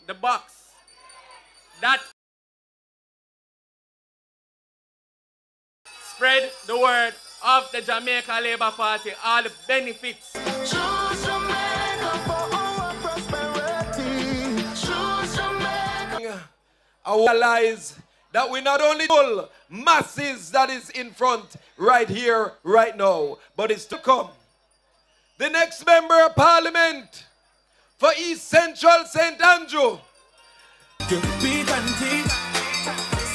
the box. That spread the word of the Jamaica Labour Party, all the benefits. Choose Jamaica for our prosperity. Choose Jamaica. I realize that we not only full masses that is in front right here, right now, but it's to come. The next member of parliament for East Central St. Andrew. Beat and teach.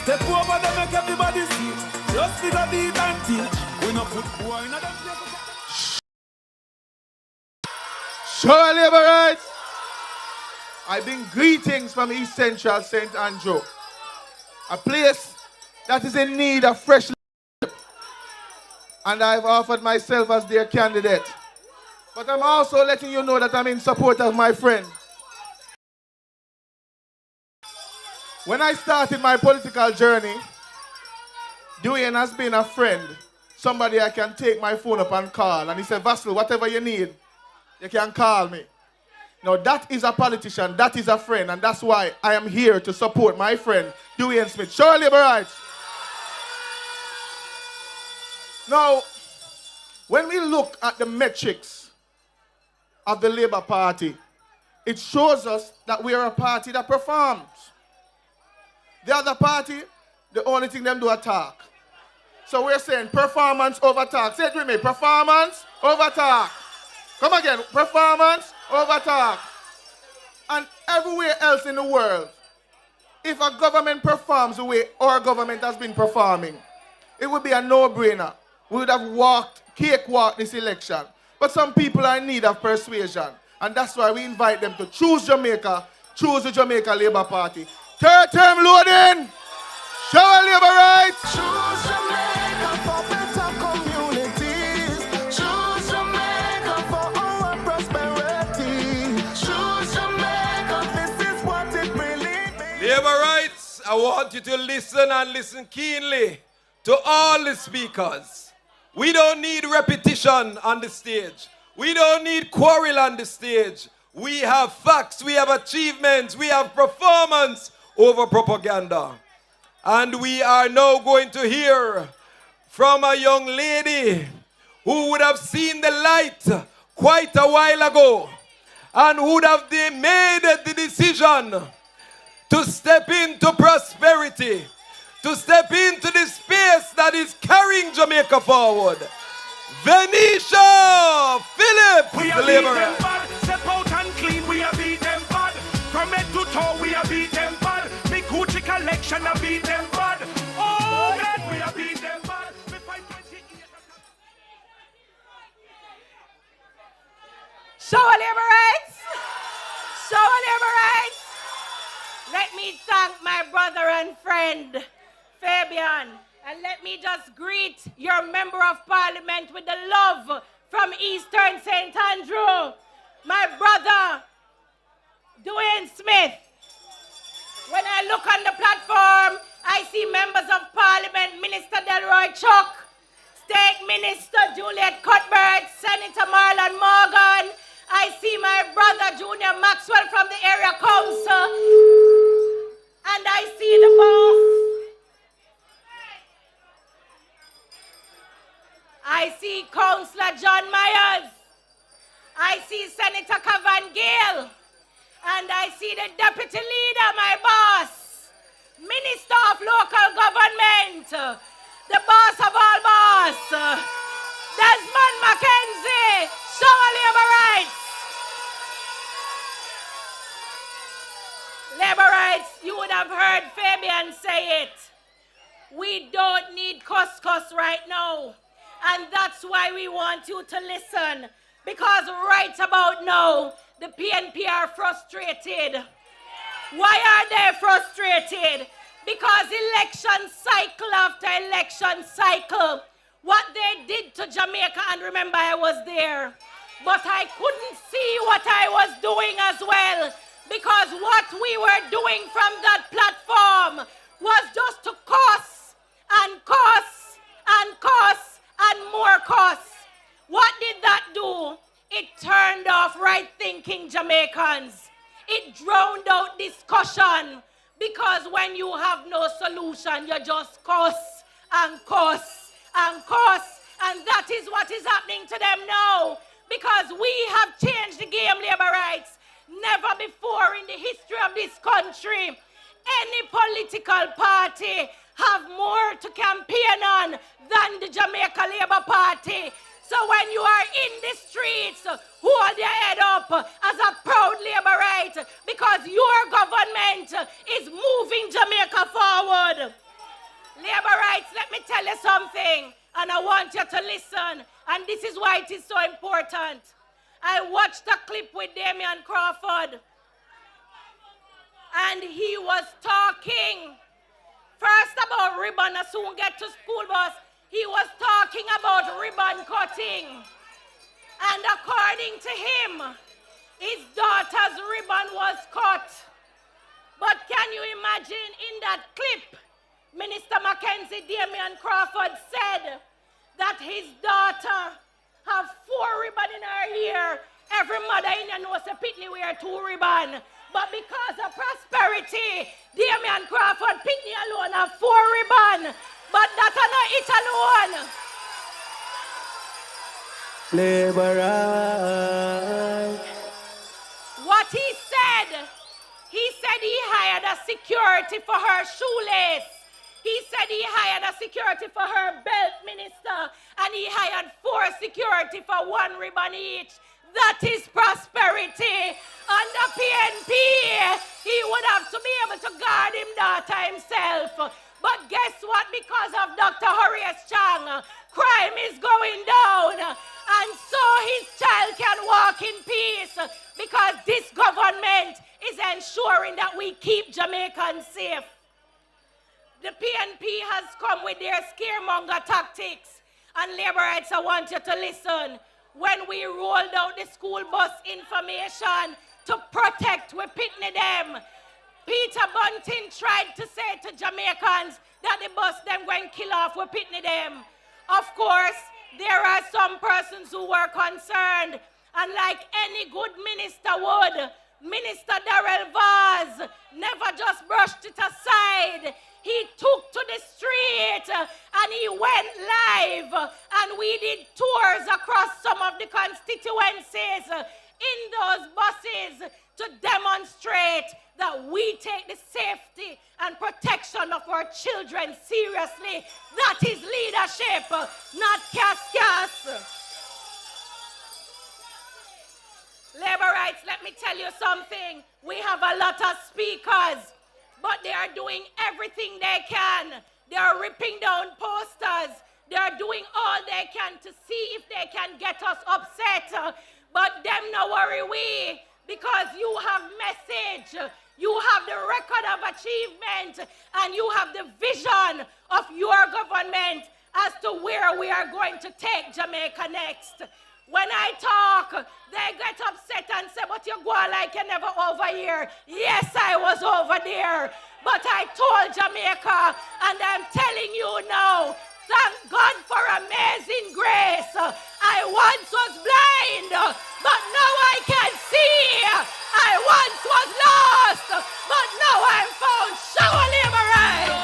Step over them, make everybody see. Just figure beat and teach. We no put boy in them. Show labor rights. I bring greetings from East Central St. Andrew, a place that is in need of fresh leadership. And I've offered myself as their candidate. But I'm also letting you know that I'm in support of my friend. When I started my political journey, Dwayne has been a friend, somebody I can take my phone up and call. And he said, Vassal, whatever you need, you can call me. Now that is a politician, that is a friend, and that's why I am here to support my friend, Dwayne Smith. Show labor rights. Now, when we look at the metrics of the Labour Party, it shows us that we are a party that performs. The other party, the only thing them do is talk. So we're saying performance over talk. Say it with me, performance over talk. Come again, performance over talk. And everywhere else in the world, if a government performs the way our government has been performing, it would be a no-brainer. We would have cakewalked this election. But some people are in need of persuasion. And that's why we invite them to choose Jamaica, choose the Jamaica Labour Party. Third term loading, show labor rights. Choose Jamaica for better communities. Choose Jamaica for our prosperity. Choose Jamaica, this is what it really means. Labor rights, I want you to listen and listen keenly to all the speakers. We don't need repetition on the stage. We don't need quarrel on the stage. We have facts, we have achievements, we have performance over propaganda. And we are now going to hear from a young lady who would have seen the light quite a while ago and would have made the decision to step into prosperity, to step into the space that is carrying Jamaica forward. Venetia Phillips, we are beat them bad. Step out and clean, we are beat them bad. From head to toe, we are beat them bad. Big Gucci collection, I beat them bad. Oh God, we are beat them bad. We fight 20 years. Show labor rights. Show labor rights. Let me thank my brother and friend, Fabian. And let me just greet your member of parliament with the love from Eastern St. Andrew, my brother, Dwayne Smith. When I look on the platform, I see members of parliament, Minister Delroy Chuck, State Minister Juliet Cuthbert, Senator Marlon Morgan. I see my brother, Junior Maxwell from the area council. And I see the boss. I see Councillor John Myers. I see Senator Cavan Gale. And I see the deputy leader, my boss, Minister of Local Government, the boss of all boss, Desmond Mackenzie. Show labor rights. Labor rights, you would have heard Fabian say it. We don't need couscous right now. And that's why we want you to listen. Because right about now, the PNP are frustrated. Why are they frustrated? Because election cycle after election cycle, what they did to Jamaica, and remember I was there, but I couldn't see what I was doing as well. Because what we were doing from that platform was just to cost and cost and cost and more costs. What did that do? It turned off right-thinking Jamaicans. it drowned out discussion. Because when you have no solution, you just cuss and cuss and cuss. And that is what is happening to them now. Because we have changed the game, labor rights. Never before in the history of this country, any political party have more to campaign on than the Jamaica Labour Party. So when you are in the streets, hold your head up as a proud labor right, because your government is moving Jamaica forward. Labor rights, let me tell you something, and I want you to listen, and this is why it is so important. I watched a clip with Damian Crawford, and he was talking first about ribbon, I soon get to school bus. He was talking about ribbon cutting. And according to him, his daughter's ribbon was cut. But can you imagine in that clip, Minister Mackenzie Damian Crawford said that his daughter have 4 ribbon in her ear. Every mother in the knows a pitney wear 2 ribbon. But because of prosperity, Damian Crawford pitney alone have 4 ribbon. But that's not it alone. Labor right. What he said he hired a security for her shoelace. He said he hired a security for her belt, minister, and he hired 4 security for 1 ribbon each. That is prosperity. Under PNP, he would have to be able to guard him daughter himself. But guess what? Because of Dr. Horace Chang, crime is going down. And so his child can walk in peace. Because this government is ensuring that we keep Jamaicans safe. The PNP has come with their scaremonger tactics. And labor rights, I want you to listen. When we rolled out the school bus information to protect, we pitney them. Peter Bunting tried to say to Jamaicans that the bus them going to kill off, we pitney them. Of course, there are some persons who were concerned, and like any good minister would, Minister Darrell Vaz never just brushed it aside. He took to the street and he went live, and we did tours across some of the constituencies in those buses to demonstrate that we take the safety and protection of our children seriously. That is leadership, not cas. Labor rights, let me tell you something. We have a lot of speakers, but they are doing everything they can. They are ripping down posters. They are doing all they can to see if they can get us upset. But them no worry we, because you have message, you have the record of achievement, and you have the vision of your government as to where we are going to take Jamaica next. When I talk, they get upset and say, but you go like you're never over here. Yes, I was over there. But I told Jamaica, and I'm telling you now, thank God for amazing grace. I once was blind, but now I can see. I once was lost, but now I'm found. Shower labor right.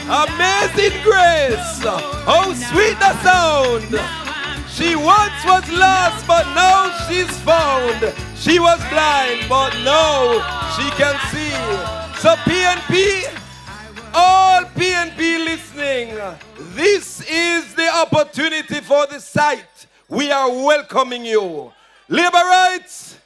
Amazing grace, how sweet the sound. She once was lost, but now she's found. She was blind, but now she can see. So PNP, all PNP listening, this is the opportunity for the site. We are welcoming you. Labor rights,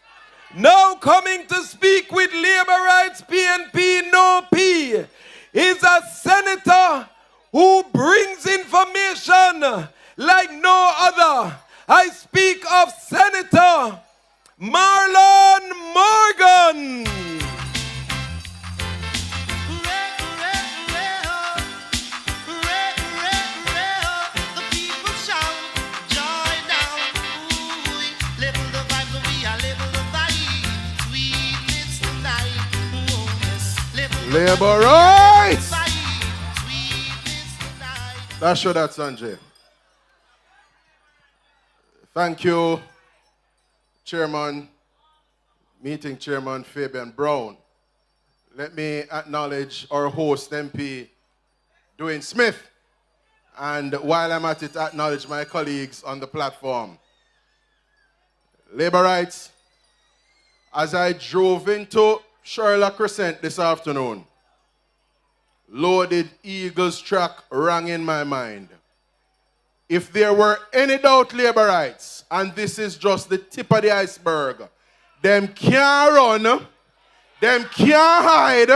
now coming to speak with labor rights PNP No P is a senator who brings information like no other. I speak of Senator Marlon Morgan. The people shout, joy down, ooh, level the vibes, we are level the vibe, sweetness tonight, oh yes, level the Labor rights. vibe, sweetness tonight. That's sure that's Sanjay. Thank you, Meeting Chairman Fabian Brown. Let me acknowledge our host MP, Dwayne Smith. And while I'm at it, acknowledge my colleagues on the platform. Labor rights, as I drove into Sherlock Crescent this afternoon, loaded Eagles track rang in my mind. If there were any doubt labor rights, and this is just the tip of the iceberg, them can't run, them can't hide,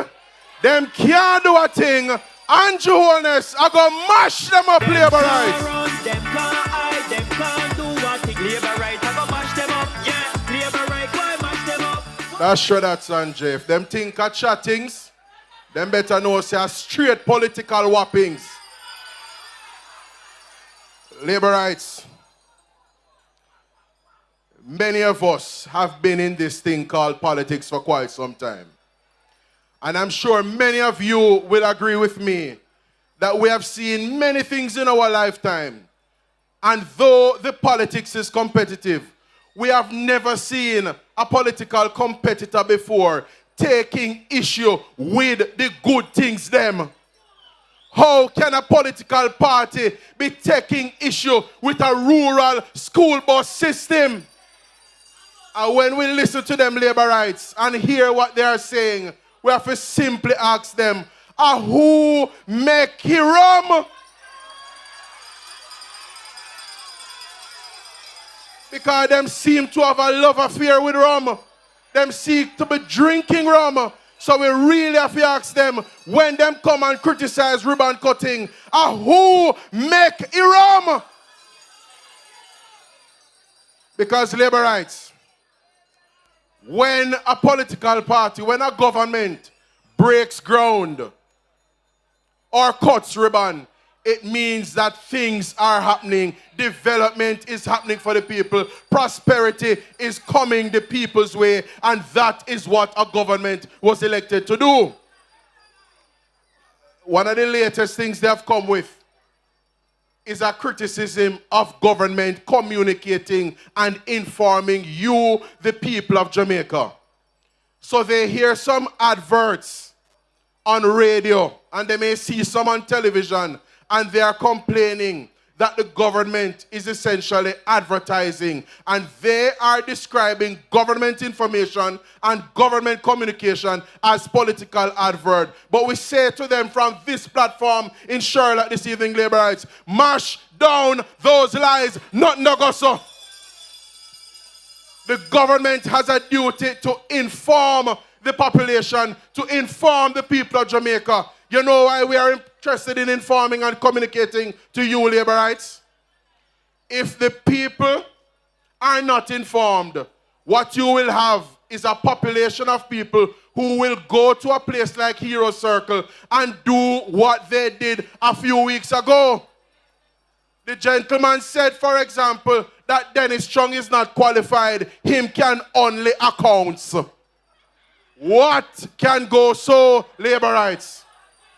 them can't do a thing. Andrew Holness, I go mash them up, labor rights. Run, them can't hide, them can't do a thing. Labor rights, I go mash them up. Yeah, labor rights, why mash them up? That's sure that, Sanjay. If them think of chattings, them better know say straight political whoppings. Labor rights. Many of us have been in this thing called politics for quite some time. And I'm sure many of you will agree with me that we have seen many things in our lifetime. And though the politics is competitive, we have never seen a political competitor before taking issue with the good things them. How can a political party be taking issue with a rural school bus system? And when we listen to them labor rights and hear what they are saying, we have to simply ask them, who make he rum? Because them seem to have a love affair with rum. Them seek to be drinking rum. So we really have to ask them, when them come and criticize ribbon cutting, who make he rum? Because labor rights, when a political party, when a government breaks ground or cuts ribbon, it means that things are happening. Development is happening for the people. Prosperity is coming the people's way. And that is what a government was elected to do. One of the latest things they have come with is a criticism of government communicating and informing you, the people of Jamaica. So they hear some adverts on radio and they may see some on television and they are complaining that the government is essentially advertising, and they are describing government information and government communication as political advert. But we say to them from this platform in Charlotte this evening, labor rights, mash down those lies, not Nogoso. The government has a duty to inform the population, to inform the people of Jamaica. You know why we are interested in informing and communicating to you, labor rights? If the people are not informed, what you will have is a population of people who will go to a place like Hero Circle and do what they did a few weeks ago. The gentleman said, for example, that Dennis Chung is not qualified. Him can only accounts. What can go so, labor rights?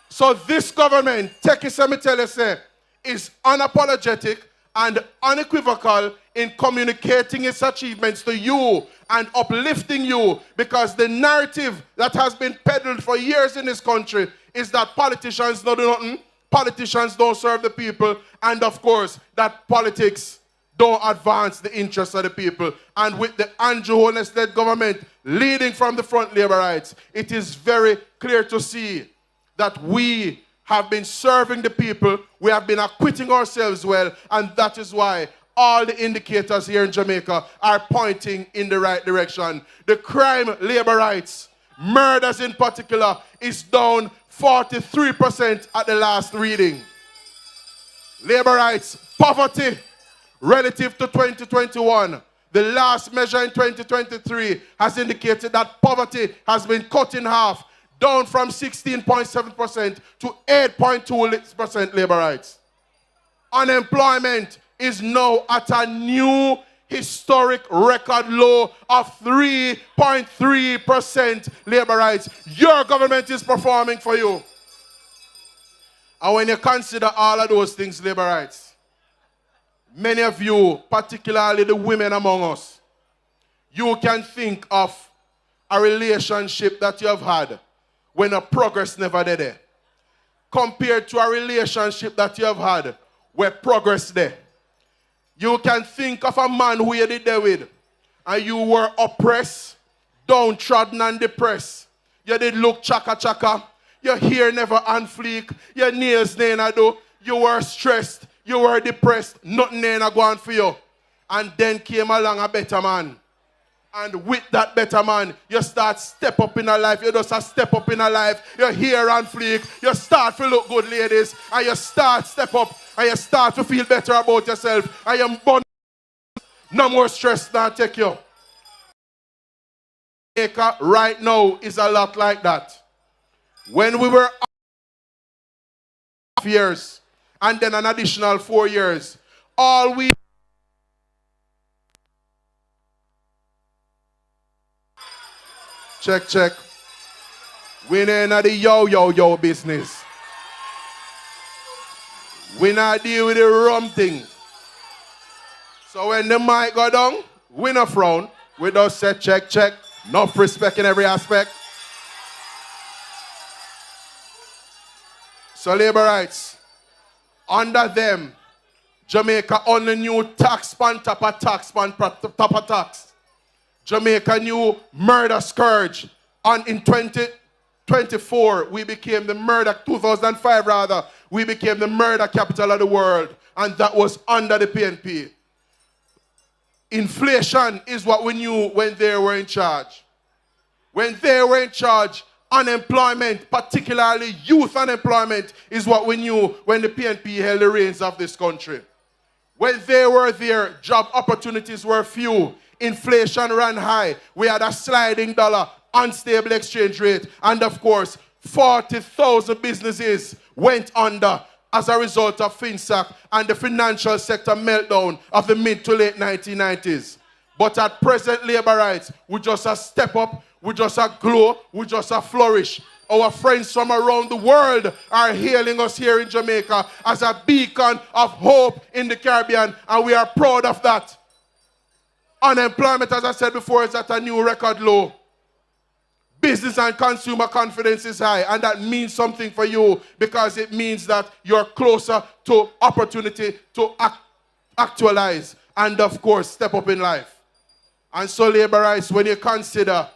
So this government, take it, let me tell you, say, is unapologetic and unequivocal in communicating its achievements to you and uplifting you, because the narrative that has been peddled for years in this country is that politicians don't do nothing, politicians don't serve the people, and of course that politics don't advance the interests of the people. And with the Andrew Holness-led government leading from the front, labor rights, it is very clear to see that we have been serving the people, we have been acquitting ourselves well, and that is why all the indicators here in Jamaica are pointing in the right direction. The crime, labor rights, murders in particular, is down 43% at the last reading. Labor rights, poverty, relative to 2021, the last measure in 2023 has indicated that poverty has been cut in half, down from 16.7% to 8.2% labor rights. Unemployment is now at a new historic record low of 3.3% labor rights. Your government is performing for you. And when you consider all of those things, labor rights, many of you, particularly the women among us, you can think of a relationship that you have had when a progress never did there, compared to a relationship that you have had where progress there. You can think of a man who you did there with, and you were oppressed, downtrodden and depressed. You did look chaka chaka, your hair never on fleek, your nails never do, you were stressed, you were depressed, nothing never going for you. And then came along a better man. And with that better man, you start step up in a life. You just step up in a life. Your hair on fleek. You start to look good, ladies. And you start step up. And you start to feel better about yourself. And you're born. No more stress now take you. Jamaica right now is a lot like that. When we were 5 years, and then an additional 4 years, all we check. We ain't in the yo business. We not deal with the rum thing. So when the mic go down, we not frown. We just say check. Enough respect in every aspect. So labor rights, under them, Jamaica on the new tax pan top of tax pan top of tax. Jamaica new murder scourge. And in 2024, we became the murder, 2005 rather, we became the murder capital of the world. And that was under the PNP. Inflation is what we knew when they were in charge. When they were in charge, unemployment, particularly youth unemployment, is what we knew when the PNP held the reins of this country. When they were there, job opportunities were few. Inflation ran high. We had a sliding dollar, unstable exchange rate, and of course, 40,000 businesses went under as a result of FinSac and the financial sector meltdown of the mid to late 1990s. But at present, labor rights, we just a step up, we just a glow, we just a flourish. Our friends from around the world are hailing us here in Jamaica as a beacon of hope in the Caribbean, and we are proud of that. Unemployment, as I said before, is at a new record low. Business and consumer confidence is high, and that means something for you because it means that you're closer to opportunity to actualize and, of course, step up in life. And so, labor rights, when you consider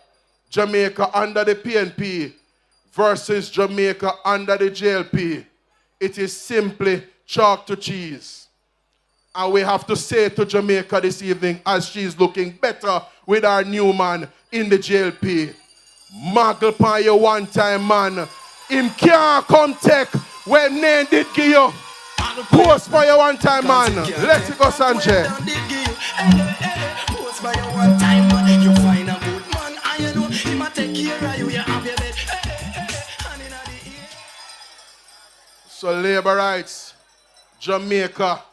Jamaica under the PNP versus Jamaica under the JLP, it is simply chalk to cheese. And we have to say to Jamaica this evening, as she's looking better with our new man in the JLP, muggle pan you one time, man. Him can't come take when name did give you. Post by you one time, man. Let it go, Sanjay. Post by you one time, man. You find a good man, and you know him a take care of you. You have your bed. So labor rights, Jamaica,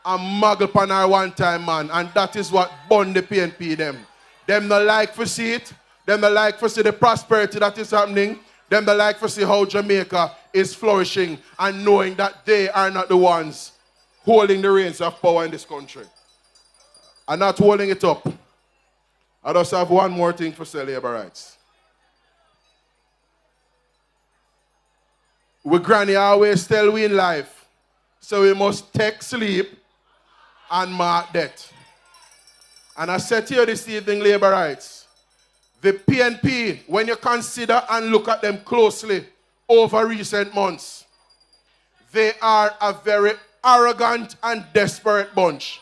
and muggle pan her one time, man. And that is what bond the PNP them. Them no like to see it. Them they like to see the prosperity that is happening. Them they like to see how Jamaica is flourishing and knowing that they are not the ones holding the reins of power in this country. And not holding it up. I just have one more thing for say labor rights. We granny always tell we in life, so we must take sleep and mark death. And I said to you this evening, labor rights, the PNP, when you consider and look at them closely over recent months, they are a very arrogant and desperate bunch.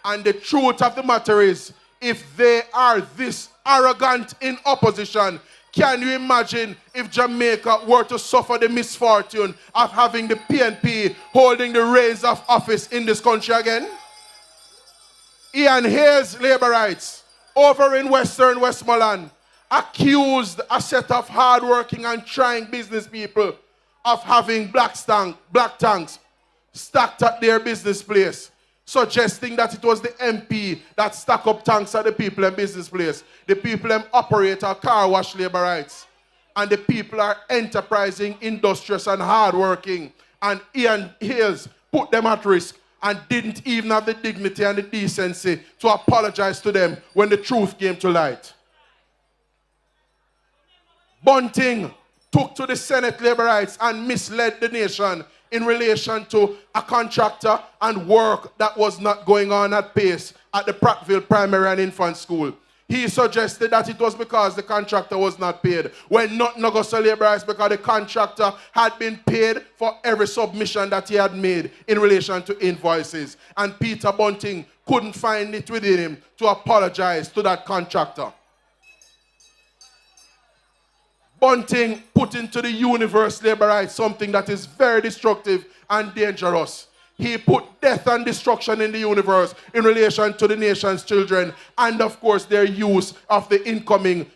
And the truth of the matter is, if they are this arrogant in opposition, can you imagine if Jamaica were to suffer the misfortune of having the PNP holding the reins of office in this country again? Ian Hayes, labor rights, over in Western Westmoreland, accused a set of hardworking and trying business people of having black tanks stacked at their business place, suggesting that it was the MP that stacked up tanks at the people in business place. The people operate a car wash, labor rights. And the people are enterprising, industrious and hardworking. And Ian Hayes put them at risk and didn't even have the dignity and the decency to apologize to them when the truth came to light. Bunting took to the Senate labor rights and misled the nation in relation to a contractor and work that was not going on at pace at the Prattville Primary and Infant School. He suggested that it was because the contractor was not paid, when not Augusta labor rights, because the contractor had been paid for every submission that he had made in relation to invoices. And Peter Bunting couldn't find it within him to apologize to that contractor. Bunting put into the universe labor rights something that is very destructive and dangerous. He put death and destruction in the universe in relation to the nation's children and, of course, their use of the incoming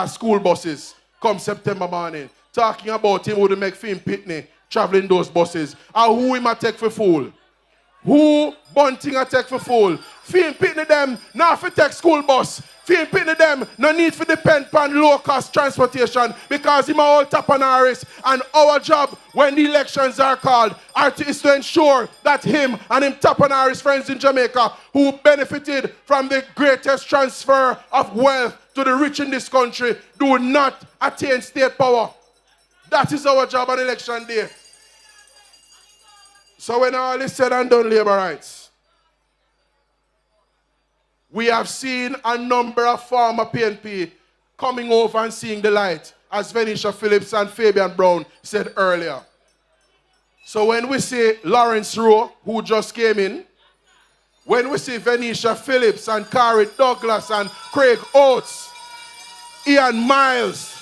school buses come September morning. Talking about him would make Finn Pitney traveling those buses. And who him a take for fool? Who Bunting a take for fool? Finn Pitney them not for take school bus. Finn Pitney them no need for depend on low-cost transportation because him all tap on Harris. And our job when the elections are called is to ensure that him and him tap on Harris friends in Jamaica who benefited from the greatest transfer of wealth to the rich in this country do not attain state power. That is our job on election day. So when all is said and done, labor rights, we have seen a number of former PNP coming over and seeing the light, as Venetia Phillips and Fabian Brown said earlier. So when we see Lawrence Rowe, who just came in, when we see Venetia Phillips and Carrie Douglas and Craig Oates, Ian Miles,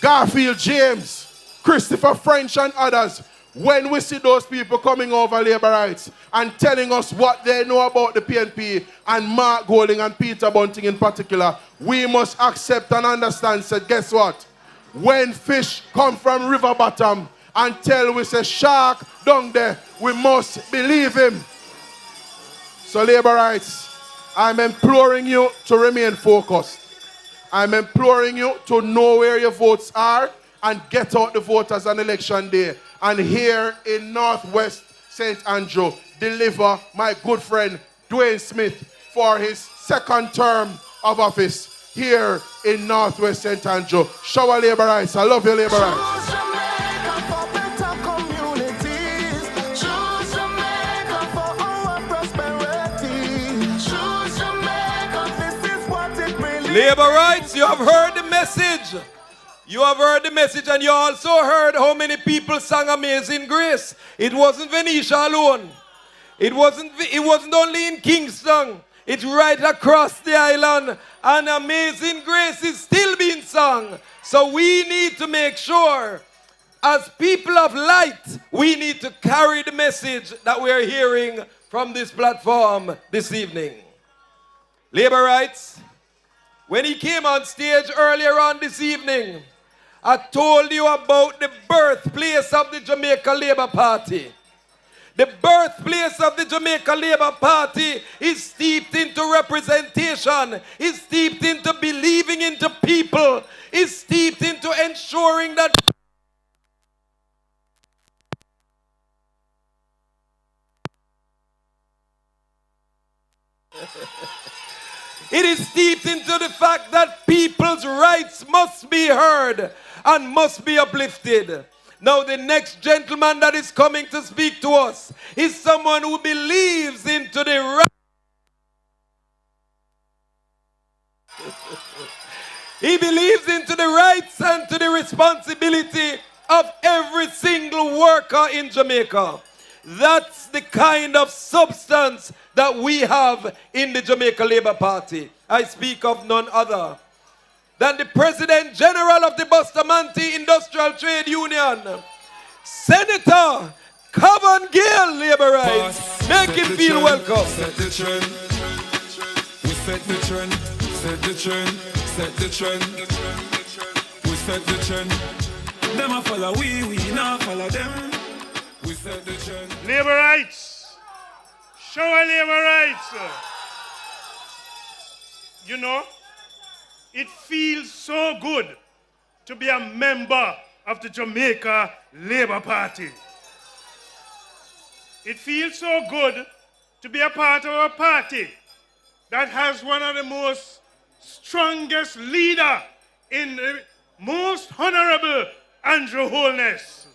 Garfield James, Christopher French and others, when we see those people coming over labor rights and telling us what they know about the PNP and Mark Golding and Peter Bunting in particular, we must accept and understand, said, guess what? When fish come from river bottom and tell we say shark down there, we must believe him. So labor rights, I'm imploring you to remain focused. I'm imploring you to know where your votes are and get out the voters on election day. And here in Northwest St. Andrew, deliver my good friend Dwayne Smith for his second term of office here in Northwest St. Andrew. Shower labor rights. I love your labor rights. Choose Jamaica for better communities. Choose Jamaica for our prosperity. Choose Jamaica, this is what it really Labor rights, you have heard the message. You have heard the message, and you also heard how many people sang Amazing Grace. It wasn't Venetia alone. It wasn't only in Kingston. It's right across the island, and Amazing Grace is still being sung. So we need to make sure, as people of light, we need to carry the message that we are hearing from this platform this evening. Labor rights, when he came on stage earlier on this evening, I told you about the birthplace of the Jamaica Labour Party. The birthplace of the Jamaica Labour Party is steeped into representation, is steeped into believing into people, is steeped into ensuring that it is steeped into the fact that people's rights must be heard and must be uplifted. Now the next gentleman that is coming to speak to us is someone who believes into the right. He believes into the rights and to the responsibility of every single worker in Jamaica. That's the kind of substance that we have in the Jamaica Labour Party. I speak of none other than the President General of the Bustamante Industrial Trade Union, Senator Cavan Gale, Labour Rights. Make him feel welcome. Set the trend. We set the trend. Set the trend. Set the trend. We set the trend. Them a follow we not follow them. We set the trend. Labor rights. Show our labor rights. You know, it feels so good to be a member of the Jamaica Labour Party. It feels so good to be a part of a party that has one of the most strongest leader in the most honorable Andrew Holness.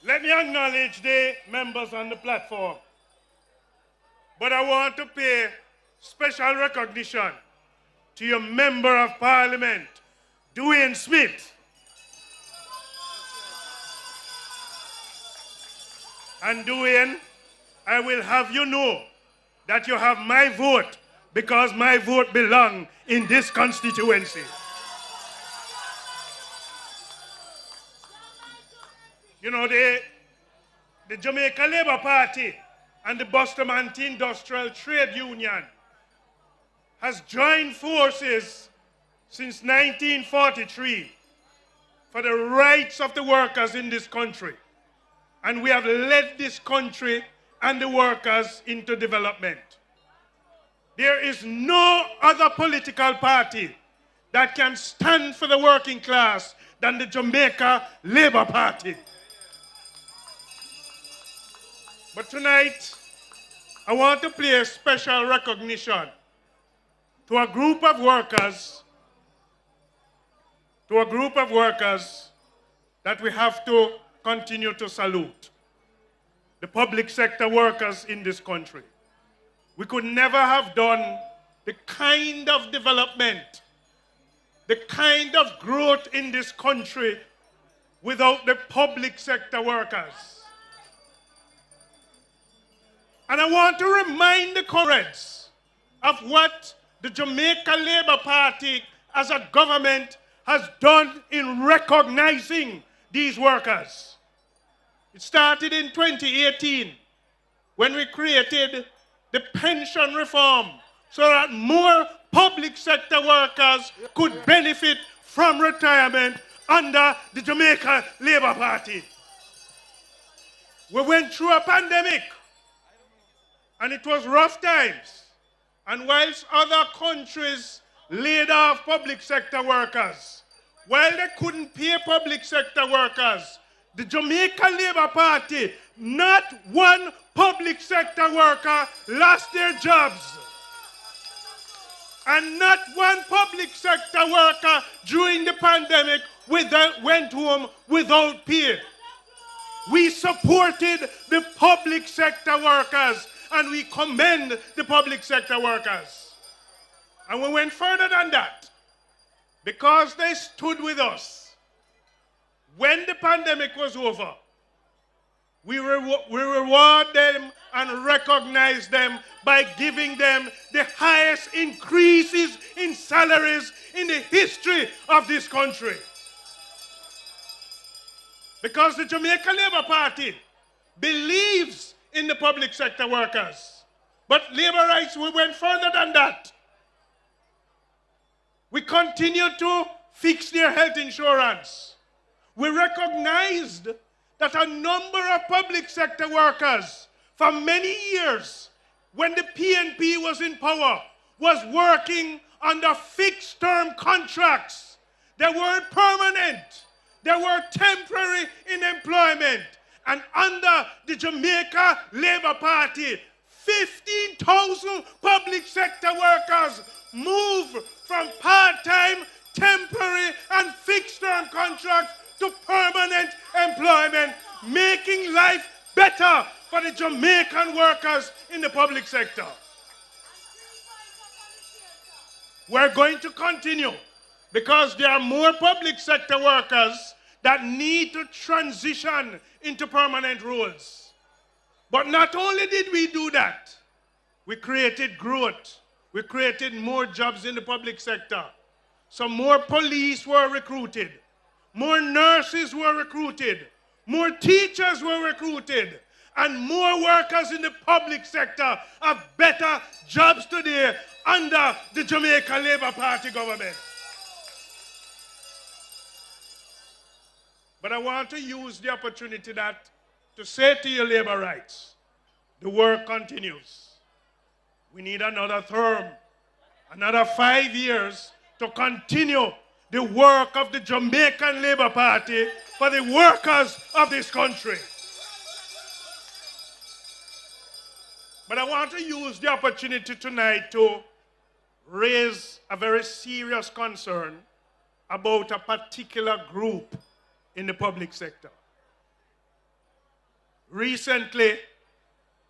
Let me acknowledge the members on the platform. But I want to pay special recognition to your Member of Parliament, Dwayne Smith. And Dwayne, I will have you know that you have my vote because my vote belongs in this constituency. You know, the Jamaica Labour Party and the Bustamante Industrial Trade Union has joined forces since 1943 for the rights of the workers in this country. And we have led this country and the workers into development. There is no other political party that can stand for the working class than the Jamaica Labour Party. But tonight, I want to pay a special recognition to a group of workers, that we have to continue to salute. The public sector workers in this country. We could never have done the kind of development, the kind of growth in this country without the public sector workers. And I want to remind the comrades of what the Jamaica Labour Party as a government has done in recognizing these workers. It started in 2018 when we created the pension reform so that more public sector workers could benefit from retirement under the Jamaica Labour Party. We went through a pandemic and it was rough times. And whilst other countries laid off public sector workers, while they couldn't pay public sector workers, the Jamaica Labour Party, not one public sector worker lost their jobs. And not one public sector worker during the pandemic went home without pay. We supported the public sector workers and we commend the public sector workers. And we went further than that because they stood with us. When the pandemic was over, we reward them and recognize them by giving them the highest increases in salaries in the history of this country. Because the Jamaica Labour Party believes in the public sector workers. But labor rights, we went further than that. We continued to fix their health insurance. We recognized that a number of public sector workers for many years, when the PNP was in power, was working under fixed-term contracts. They weren't permanent. They were temporary in employment. And under the Jamaica Labour Party, 15,000 public sector workers moved from part-time, temporary, and fixed-term contracts to permanent employment, making life better for the Jamaican workers in the public sector. We're going to continue because there are more public sector workers that need to transition into permanent roles. But not only did we do that, we created growth. We created more jobs in the public sector. So more police were recruited. More nurses were recruited. More teachers were recruited. And more workers in the public sector have better jobs today under the Jamaica Labour Party government. But I want to use the opportunity to say to your labor rights, the work continues. We need another term, another 5 years to continue the work of the Jamaican Labour Party for the workers of this country. But I want to use the opportunity tonight to raise a very serious concern about a particular group in the public sector. Recently,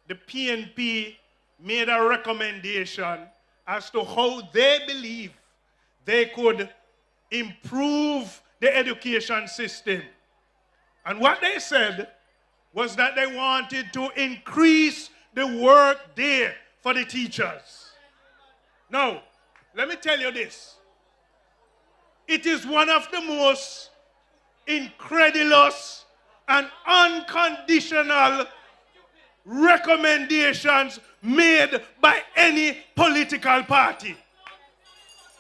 the PNP made a recommendation as to how they believe they could improve the education system. And what they said was that they wanted to increase the work day for the teachers. Now, let me tell you this. It is one of the most incredulous and unconditional recommendations made by any political party.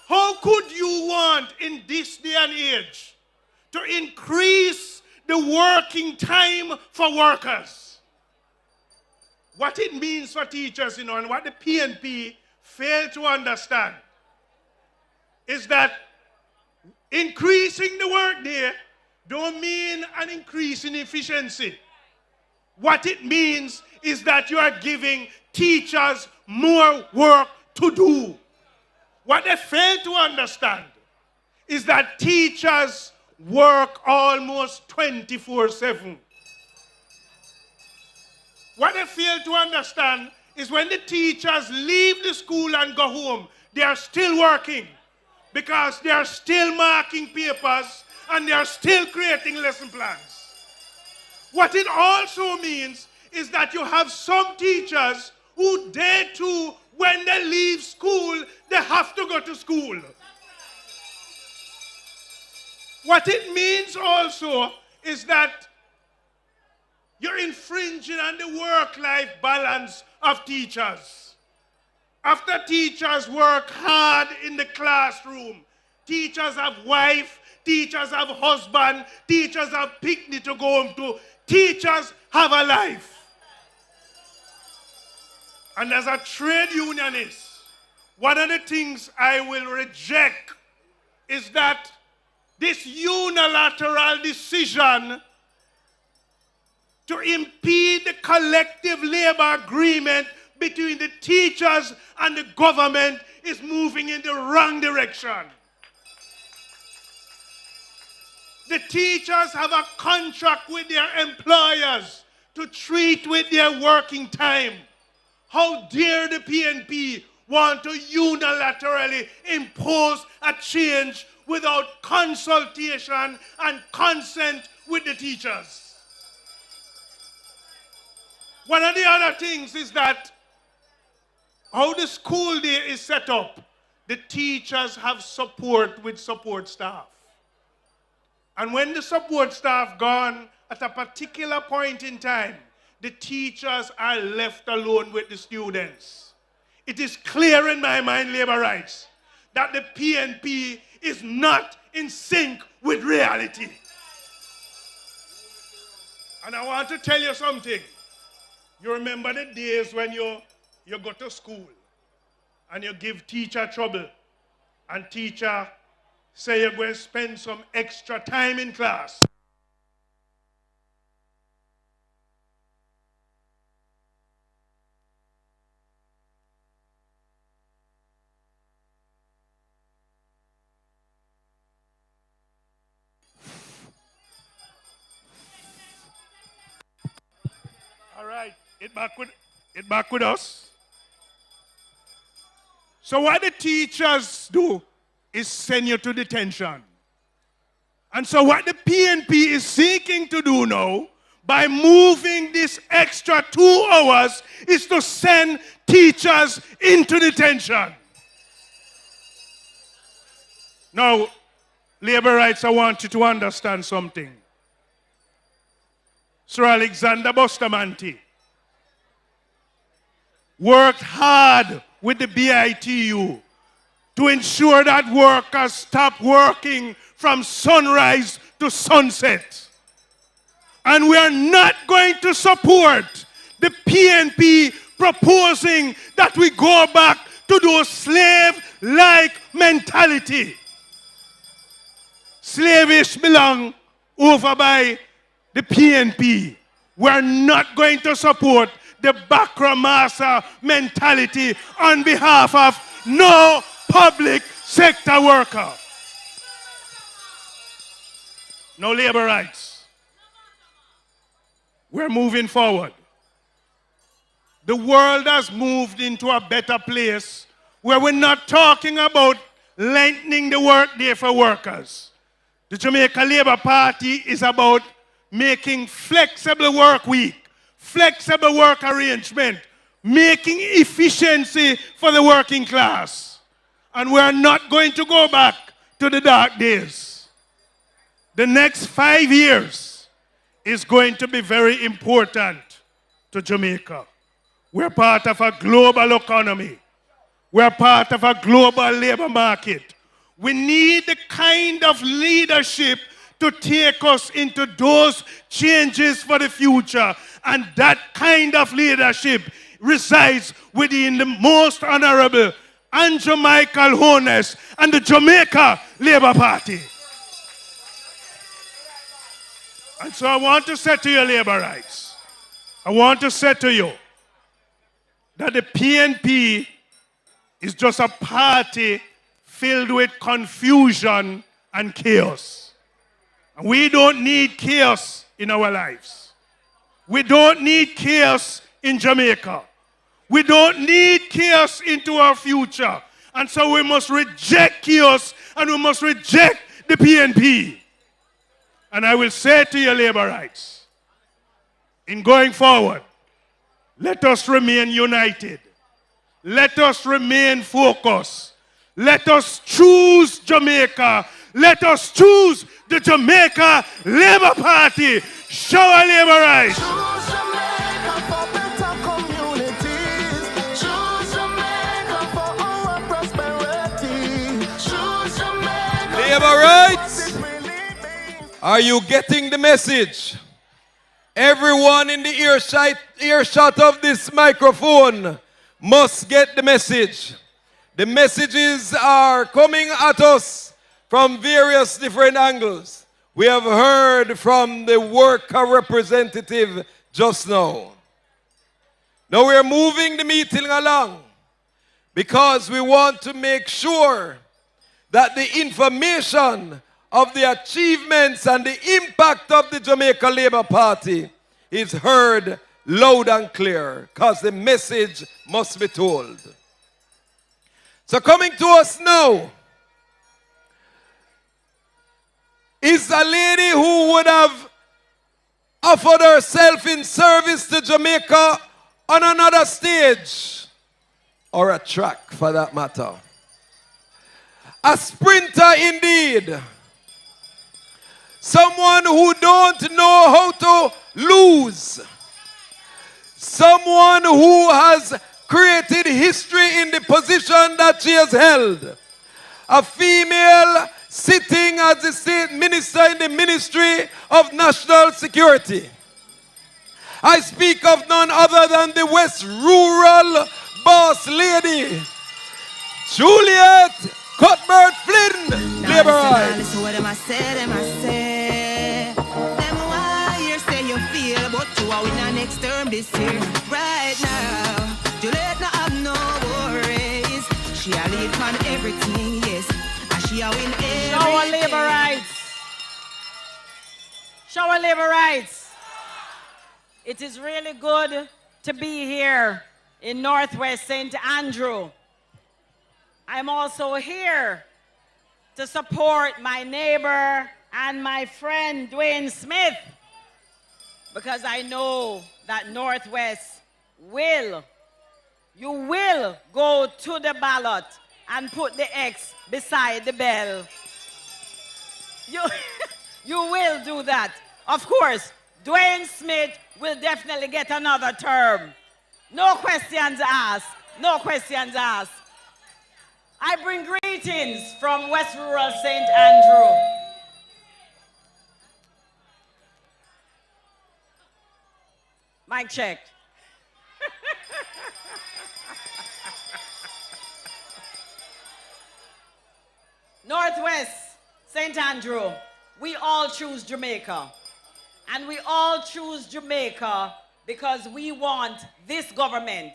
How could you want in this day and age to increase the working time for workers? What it means for teachers, and what the PNP failed to understand is that increasing the workday don't mean an increase in efficiency. What it means is that you are giving teachers more work to do. What they fail to understand is that teachers work almost 24/7. What they fail to understand is when the teachers leave the school and go home, they are still working because they are still marking papers and they are still creating lesson plans. What it also means is that you have some teachers who they too, when they leave school, they have to go to school. What it means also is that you're infringing on the work-life balance of teachers. After teachers work hard in the classroom, teachers have wife, teachers have husband, teachers have picnic to go home to, teachers have a life. And as a trade unionist, one of the things I will reject is that this unilateral decision to impede the collective labor agreement between the teachers and the government is moving in the wrong direction. The teachers have a contract with their employers to treat with their working time. How dare the PNP want to unilaterally impose a change without consultation and consent with the teachers? One of the other things is that how the school day is set up, the teachers have support with support staff. And when the support staff gone at a particular point in time, the teachers are left alone with the students. It is clear in my mind, labor rights, that the PNP is not in sync with reality. And I want to tell you something. You remember the days when you go to school and you give teacher trouble and teacher say you're going to spend some extra time in class. All right, it back with us. So what the teachers do is send you to detention. And so what the PNP is seeking to do now, by moving this extra 2 hours, is to send teachers into detention. Now, labor rights, I want you to understand something. Sir Alexander Bustamante worked hard with the BITU to ensure that workers stop working from sunrise to sunset. And we are not going to support the PNP proposing that we go back to those slave-like mentality. Slavish belong over by the PNP. We are not going to support the backroom mentality on behalf of no public sector worker. No labor rights. We're moving forward. The world has moved into a better place where we're not talking about lengthening the workday for workers. The Jamaica Labour Party is about making flexible work week, flexible work arrangement, making efficiency for the working class. And we're not going to go back to the dark days. The next 5 years is going to be very important to Jamaica. We're part of a global economy. We're part of a global labor market. We need the kind of leadership to take us into those changes for the future. And that kind of leadership resides within the most honorable Andrew Michael Holness and the Jamaica Labour Party. And so I want to say to your labor rights, I want to say to you that the PNP is just a party filled with confusion and chaos. And we don't need chaos in our lives. We don't need chaos in Jamaica. We don't need chaos into our future. And so we must reject chaos and we must reject the PNP. And I will say to your labor rights, in going forward, let us remain united. Let us remain focused. Let us choose Jamaica. Let us choose the Jamaica Labour Party. Show our labor rights. Choose Jamaica for better communities. Choose Jamaica for our prosperity. Choose Jamaica. Labor rights. Are you getting the message? Everyone in the earshot of this microphone must get the message. The messages are coming at us from various different angles. We have heard from the worker representative just now. Now we're moving the meeting along because we want to make sure that the information of the achievements and the impact of the Jamaica Labour Party is heard loud and clear, because the message must be told. So coming to us now is a lady who would have offered herself in service to Jamaica on another stage, or a track for that matter. A sprinter indeed. Someone who don't know how to lose. Someone who has created history in the position that she has held. A female sitting as the state minister in the Ministry of National Security. I speak of none other than the West Rural Boss Lady, Juliet Cuthbert Flynn, Labour Rights. Listen what them I say. Them why you say you feel, but you are winning next term this year. Right now, Juliet not have no worries. She a lead on everything, yes. And she a win everything. Show our labor rights. Show our labor rights. It is really good to be here in Northwest St. Andrew. I'm also here to support my neighbor and my friend Dwayne Smith, because I know that Northwest you will go to the ballot and put the X beside the bell. You will do that. Of course, Dwayne Smith will definitely get another term. No questions asked. No questions asked. I bring greetings from West Rural St. Andrew. Mic check. Northwest St. Andrew, we all choose Jamaica. And we all choose Jamaica because we want this government,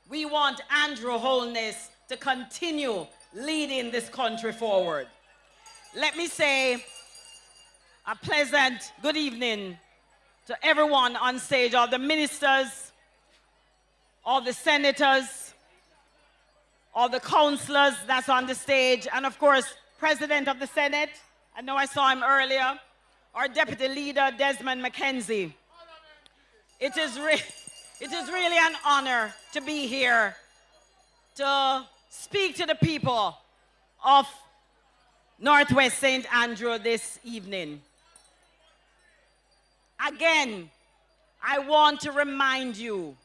we want Andrew Holness to continue leading this country forward. Let me say a pleasant good evening to everyone on stage, all the ministers, all the senators, all the councillors that's on the stage, and of course, President of the Senate. I know I saw him earlier. Our Deputy Leader, Desmond McKenzie. It is really an honor to be here to speak to the people of Northwest St. Andrew this evening. Again, I want to remind you,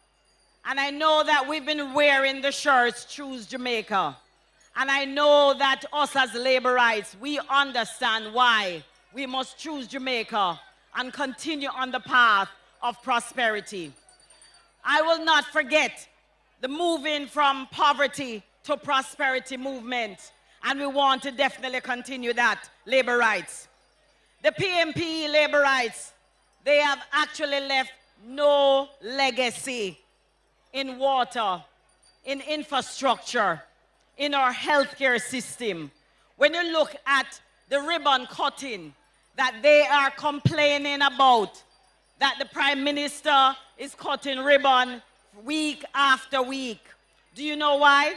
and I know that we've been wearing the shirts, Choose Jamaica, and I know that us as Labourites, we understand why we must choose Jamaica and continue on the path of prosperity. I will not forget the moving from poverty to prosperity movement, and we want to definitely continue that, Labourites. The PMP Labourites, they have actually left no legacy in water, in infrastructure, in our healthcare system. When you look at the ribbon cutting that they are complaining about, that the Prime Minister is cutting ribbon week after week. Do you know why?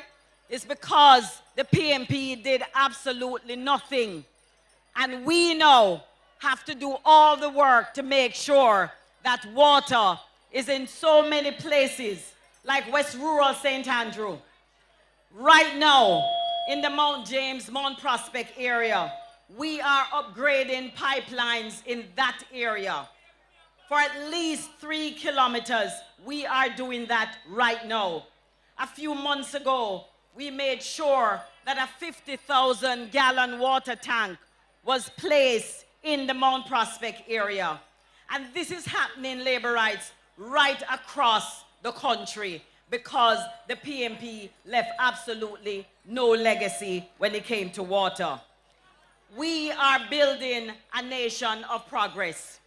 It's because the PMP did absolutely nothing. And we now have to do all the work to make sure that water is in so many places, like West Rural St. Andrew. Right now, in the Mount James, Mount Prospect area, we are upgrading pipelines in that area. For at least 3 kilometers, we are doing that right now. A few months ago, we made sure that a 50,000-gallon water tank was placed in the Mount Prospect area. And this is happening, Labourites, right across the country because the PMP left absolutely no legacy when it came to water. We are building a nation of progress.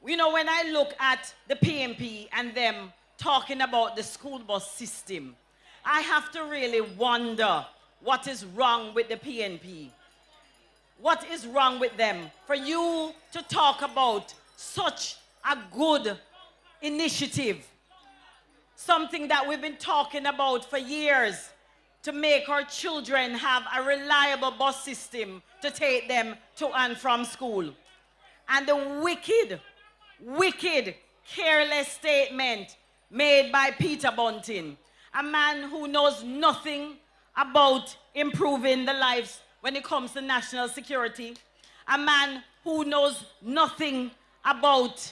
You know, when I look at the PMP and them talking about the school bus system, I have to really wonder what is wrong with the PNP. What is wrong with them? For you to talk about such a good initiative, something that we've been talking about for years, to make our children have a reliable bus system to take them to and from school. And the wicked, careless statement made by Peter Bunting, a man who knows nothing about improving the lives when it comes to national security, a man who knows nothing about,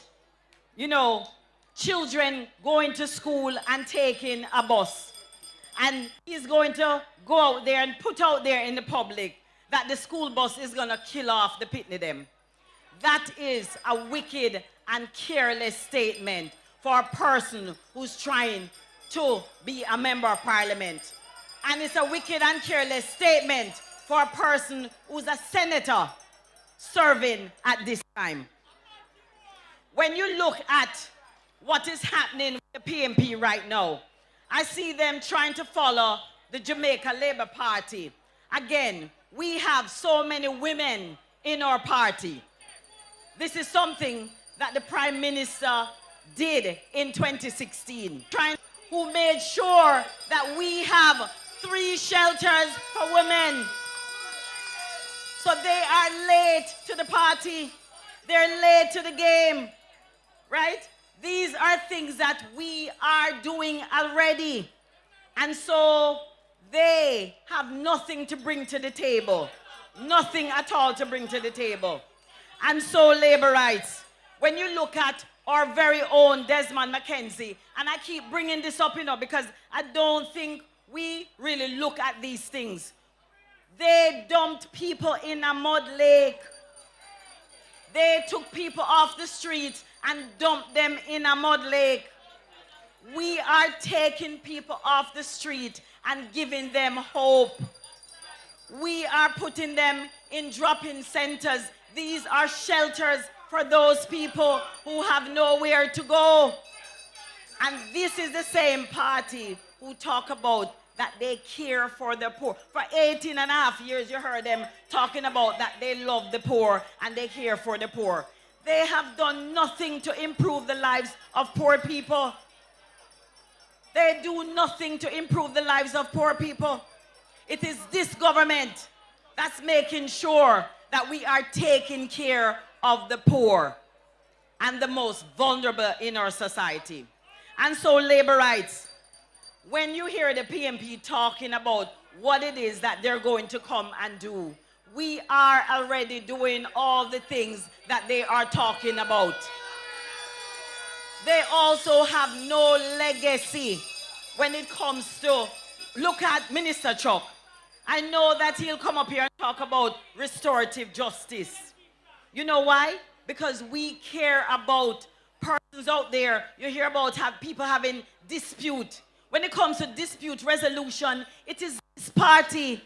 you know, children going to school and taking a bus. And he's going to go out there and put out there in the public that the school bus is going to kill off the pitney them. That is a wicked and careless statement for a person who's trying to be a member of parliament. And it's a wicked and careless statement for a person who's a senator serving at this time. When you look at what is happening with the PMP right now, I see them trying to follow the Jamaica Labour Party. Again, we have so many women in our party. This is something that the Prime Minister did in 2016, who made sure that we have 3 shelters for women. So they are late to the party. They're late to the game, right? These are things that we are doing already. And so they have nothing to bring to the table. Nothing at all to bring to the table. And so, Labourites, when you look at our very own Desmond McKenzie, and I keep bringing this up, you know, because I don't think we really look at these things. They dumped people in a mud lake. They took people off the streets and dumped them in a mud lake. We are taking people off the street and giving them hope. We are putting them in drop-in centers. These are shelters for those people who have nowhere to go. And this is the same party who talk about that they care for the poor. For 18 and a half years, you heard them talking about that they love the poor and they care for the poor. They have done nothing to improve the lives of poor people. They do nothing to improve the lives of poor people. It is this government that's making sure that we are taking care of the poor and the most vulnerable in our society. And so labor rights, when you hear the PMP talking about what it is that they're going to come and do, we are already doing all the things that they are talking about. They also have no legacy when it comes to, look at Minister Chuck. I know that he'll come up here and talk about restorative justice. You know why? Because we care about persons out there. You hear about people having dispute. When it comes to dispute resolution, it is this party.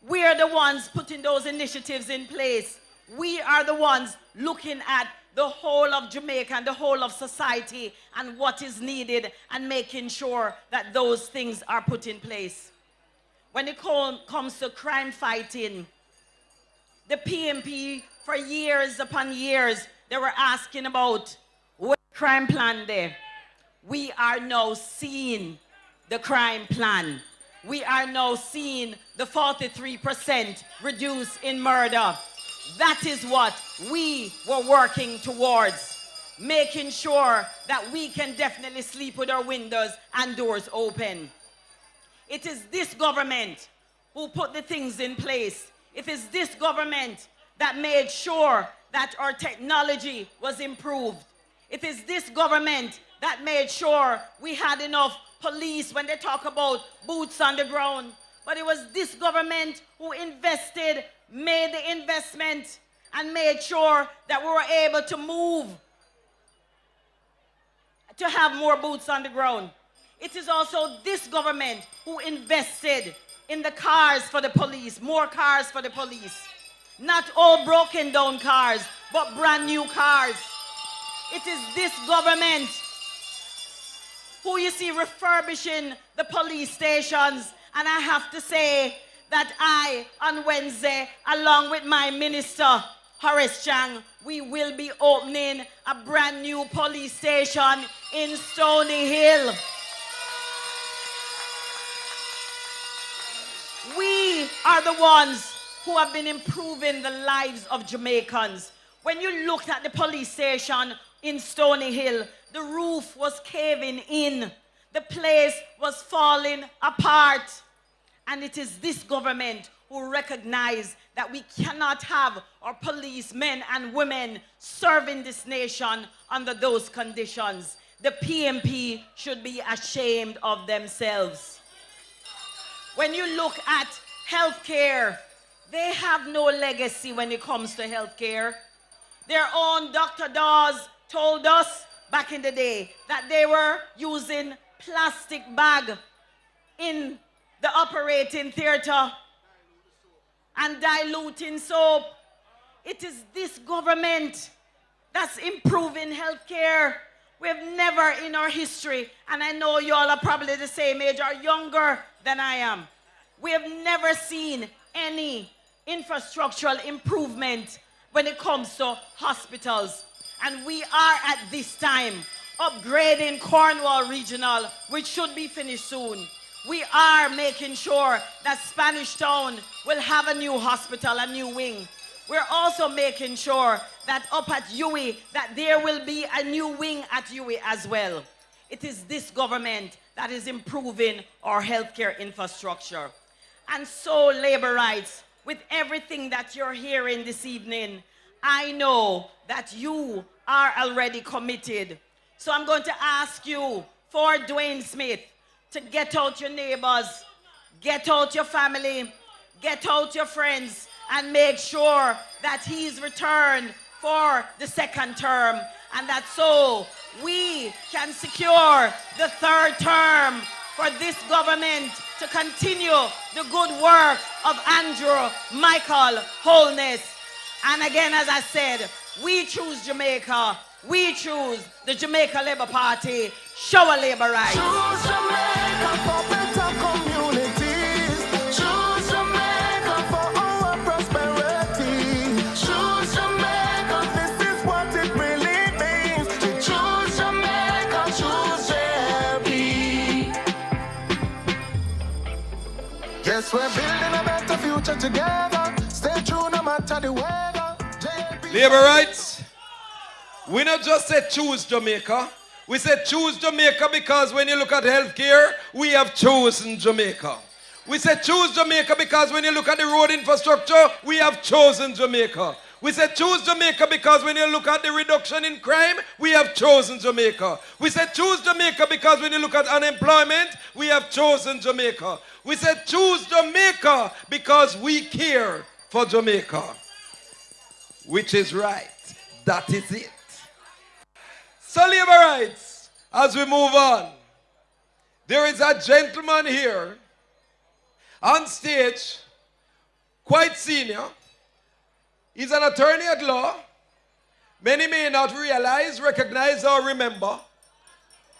We are the ones putting those initiatives in place. We are the ones looking at the whole of Jamaica and the whole of society and what is needed and making sure that those things are put in place. When it comes to crime fighting, the PMP for years upon years, they were asking about what crime plan there. We are now seeing the crime plan. We are now seeing the 43% reduce in murder. That is what we were working towards, making sure that we can definitely sleep with our windows and doors open. It is this government who put the things in place. It is this government that made sure that our technology was improved. It is this government that made sure we had enough police when they talk about boots on the ground. But it was this government who invested, made the investment, and made sure that we were able to move, to have more boots on the ground. It is also this government who invested in the cars for the police, more cars for the police. Not all broken down cars, but brand new cars. It is this government who you see refurbishing the police stations. And I have to say that I, on Wednesday, along with my minister, Horace Chang, we will be opening a brand new police station in Stony Hill. We are the ones who have been improving the lives of Jamaicans. When you looked at the police station in Stony Hill, the roof was caving in. The place was falling apart. And it is this government who recognizes that we cannot have our policemen and women serving this nation under those conditions. The PMP should be ashamed of themselves. When you look at healthcare, they have no legacy when it comes to healthcare. Their own Dr. Dawes told us back in the day that they were using plastic bag in the operating theater and diluting soap. It is this government that's improving healthcare. We've never in our history, and I know you all are probably the same age or younger than I am, we have never seen any infrastructural improvement when it comes to hospitals. And we are at this time upgrading Cornwall Regional, which should be finished soon. We are making sure that Spanish Town will have a new hospital, a new wing. We're also making sure that up at UWI, that there will be a new wing at UWI as well. It is this government that is improving our healthcare infrastructure. And so labor rights, with everything that you're hearing this evening, I know that you are already committed. So I'm going to ask you for Dwayne Smith to get out your neighbors, get out your family, get out your friends, and make sure that he's returned for the second term, and that so we can secure the third term for this government to continue the good work of Andrew Michael Holness. And again, as I said, we choose Jamaica. We choose the Jamaica Labour Party. Show our labor rights. Choose Jamaica for better communities. Choose Jamaica for our prosperity. Choose Jamaica, this is what it really means. To choose Jamaica, choose JLP. Yes, we're building a better future together. Stay true no matter the weather. JLP. Labor rights. We not just said choose Jamaica. We said choose Jamaica because when you look at healthcare, we have chosen Jamaica. We said choose Jamaica because when you look at the road infrastructure, we have chosen Jamaica. We said choose Jamaica because when you look at the reduction in crime, we have chosen Jamaica. We said choose Jamaica because when you look at unemployment, we have chosen Jamaica. We said choose Jamaica because we care for Jamaica. Which is right. That is it. So labor rights, as we move on, there is a gentleman here on stage, quite senior. He's an attorney at law. Many may not realize, recognize, or remember.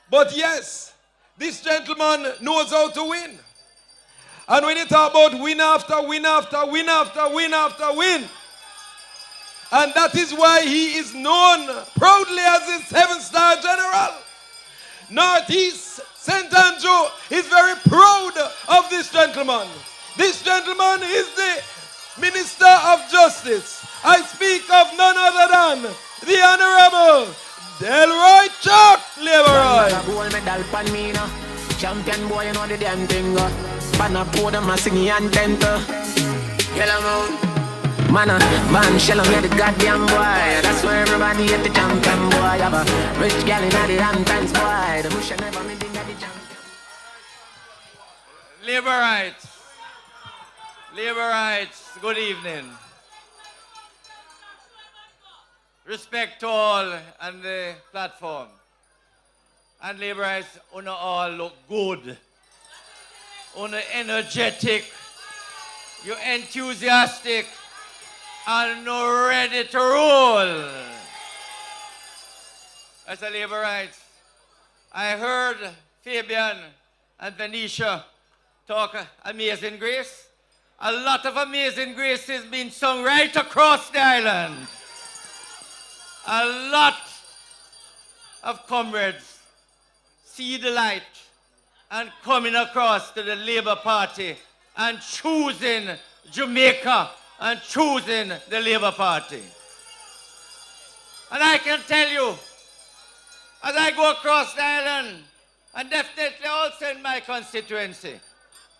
But yes, this gentleman knows how to win. And when you talk about win after win after win after win after win, and that is why he is known proudly as the 7-star general. Northeast St. Andrew is very proud of this gentleman. This gentleman is the Minister of Justice. I speak of none other than the Honorable Delroy Chuck Leveroy. Champion boy, you know the damn thing. Pan a podium, I sing and tenter. Yellow moon. Man, shell on the goddamn boy. That's why everybody at the champion boy. Have a rich gal in the Hamptons boy. The bush never made the champion. Labor rights. Labor rights. Good evening. Respect to all on the platform. And labor rights, you all look good. You energetic. You enthusiastic. And no ready to roll. As a labor rights, I heard Fabian and Venetia talk Amazing Grace. A lot of Amazing Grace is being sung right across the island. A lot of comrades see the light and coming across to the Labour Party and choosing Jamaica and choosing the Labour Party. And I can tell you, as I go across the island, and definitely also in my constituency,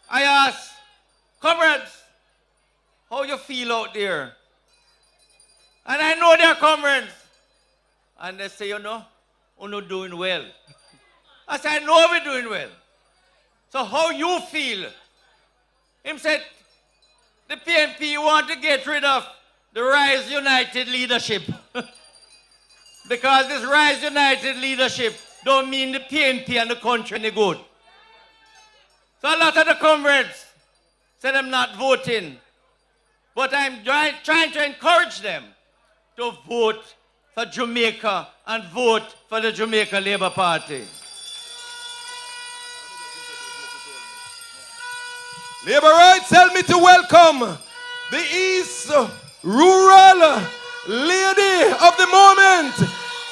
I ask, comrades, how you feel out there? And I know they're comrades. And they say, you're not doing well. I said, I know we're doing well. So how you feel? Him said, the PNP want to get rid of the Rise United leadership. Because this Rise United leadership don't mean the PNP and the country any good. So a lot of the comrades said I'm not voting. But I'm trying to encourage them to vote for Jamaica and vote for the Jamaica Labour Party. Labor rights, help me to welcome the East Rural Lady of the Moment,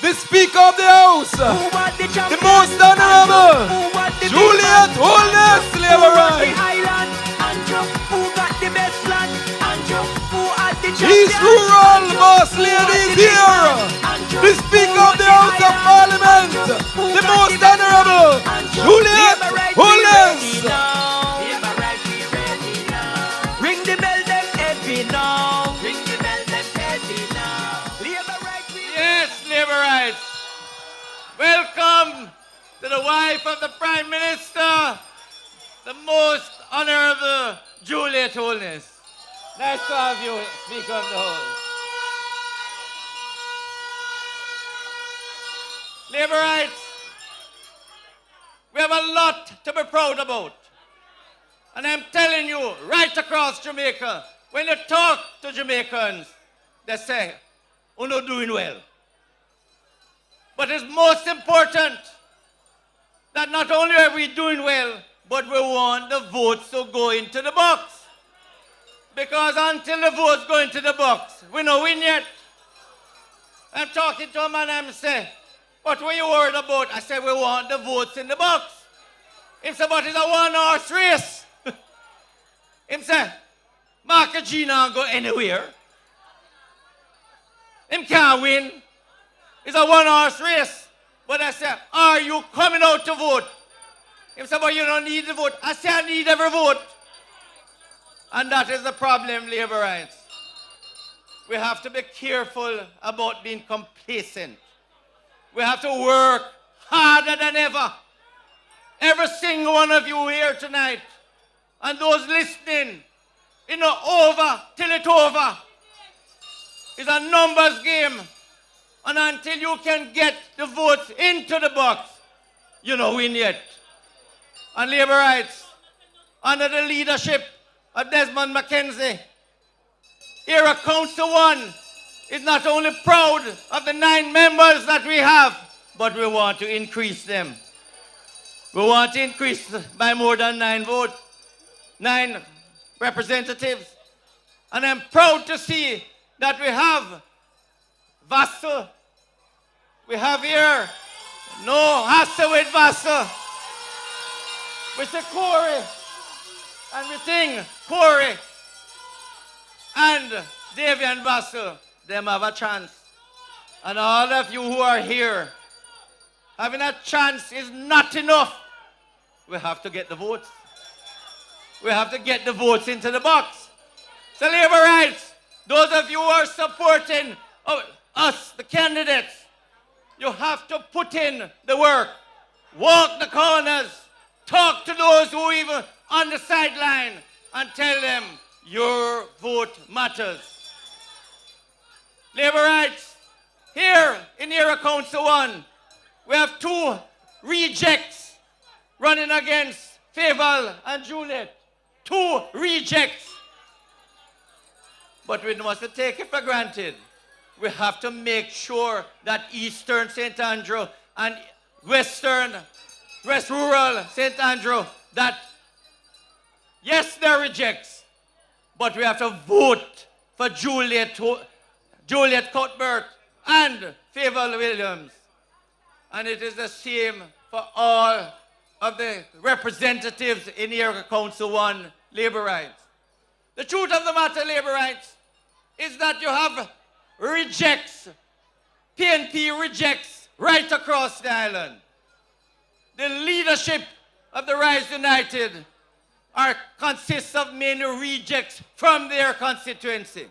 the Speaker of the House, the Most Honorable Juliet Holness, Labor rights. East Rural Boss Lady is here, the Speaker of the House of Parliament, the Most Honorable Juliet Holness. Welcome to the wife of the Prime Minister, the Most Honorable Juliet Holness. Nice to have you, Speaker of the House. Labour rights, we have a lot to be proud about. And I'm telling you, right across Jamaica, when you talk to Jamaicans, they say, you're not doing well. But it's most important that not only are we doing well, but we want the votes to go into the box. Because until the votes go into the box, we don't win yet. I'm talking to a man and I'm saying, what were you worried about? I said, we want the votes in the box. Him say, but it's a one-horse race. Him say, Mark Gina go anywhere. Him can't win. It's a one-horse race. But I said, are you coming out to vote? Him say, but you don't need the vote. I say, I need every vote. And that is the problem, Labourites. We have to be careful about being complacent. We have to work harder than ever. Every single one of you here tonight, and those listening, over till it's over. It's a numbers game. And until you can get the votes into the box, you don't win yet. And Labourites, under the leadership of Desmond McKenzie, Era Council 1 is not only proud of the 9 members that we have, but we want to increase them. We want to increase by more than 9 representatives. And I'm proud to see that we have Vassal. We have here, no hassle with Vassal. We say Corey, and we think Corey and Davian Vassal, them have a chance. And all of you who are here, having a chance is not enough. We have to get the votes. We have to get the votes into the box. So Labourites, those of you who are supporting us, the candidates, you have to put in the work. Walk the corners. Talk to those who are even on the sideline and tell them your vote matters. Labourites, here in Era Council 1, we have 2 rejects running against Faval and Juliet. 2 rejects. But we must take it for granted. We have to make sure that Eastern St. Andrew and West Rural St. Andrew, that yes, they're rejects, but we have to vote for Juliet Cuthbert and Faval Williams. And it is the same for all of the representatives in Era Council 1, Labourites. The truth of the matter, Labourites, is that you have rejects, PNP rejects right across the island. The leadership of the Rise United consists of many rejects from their constituency.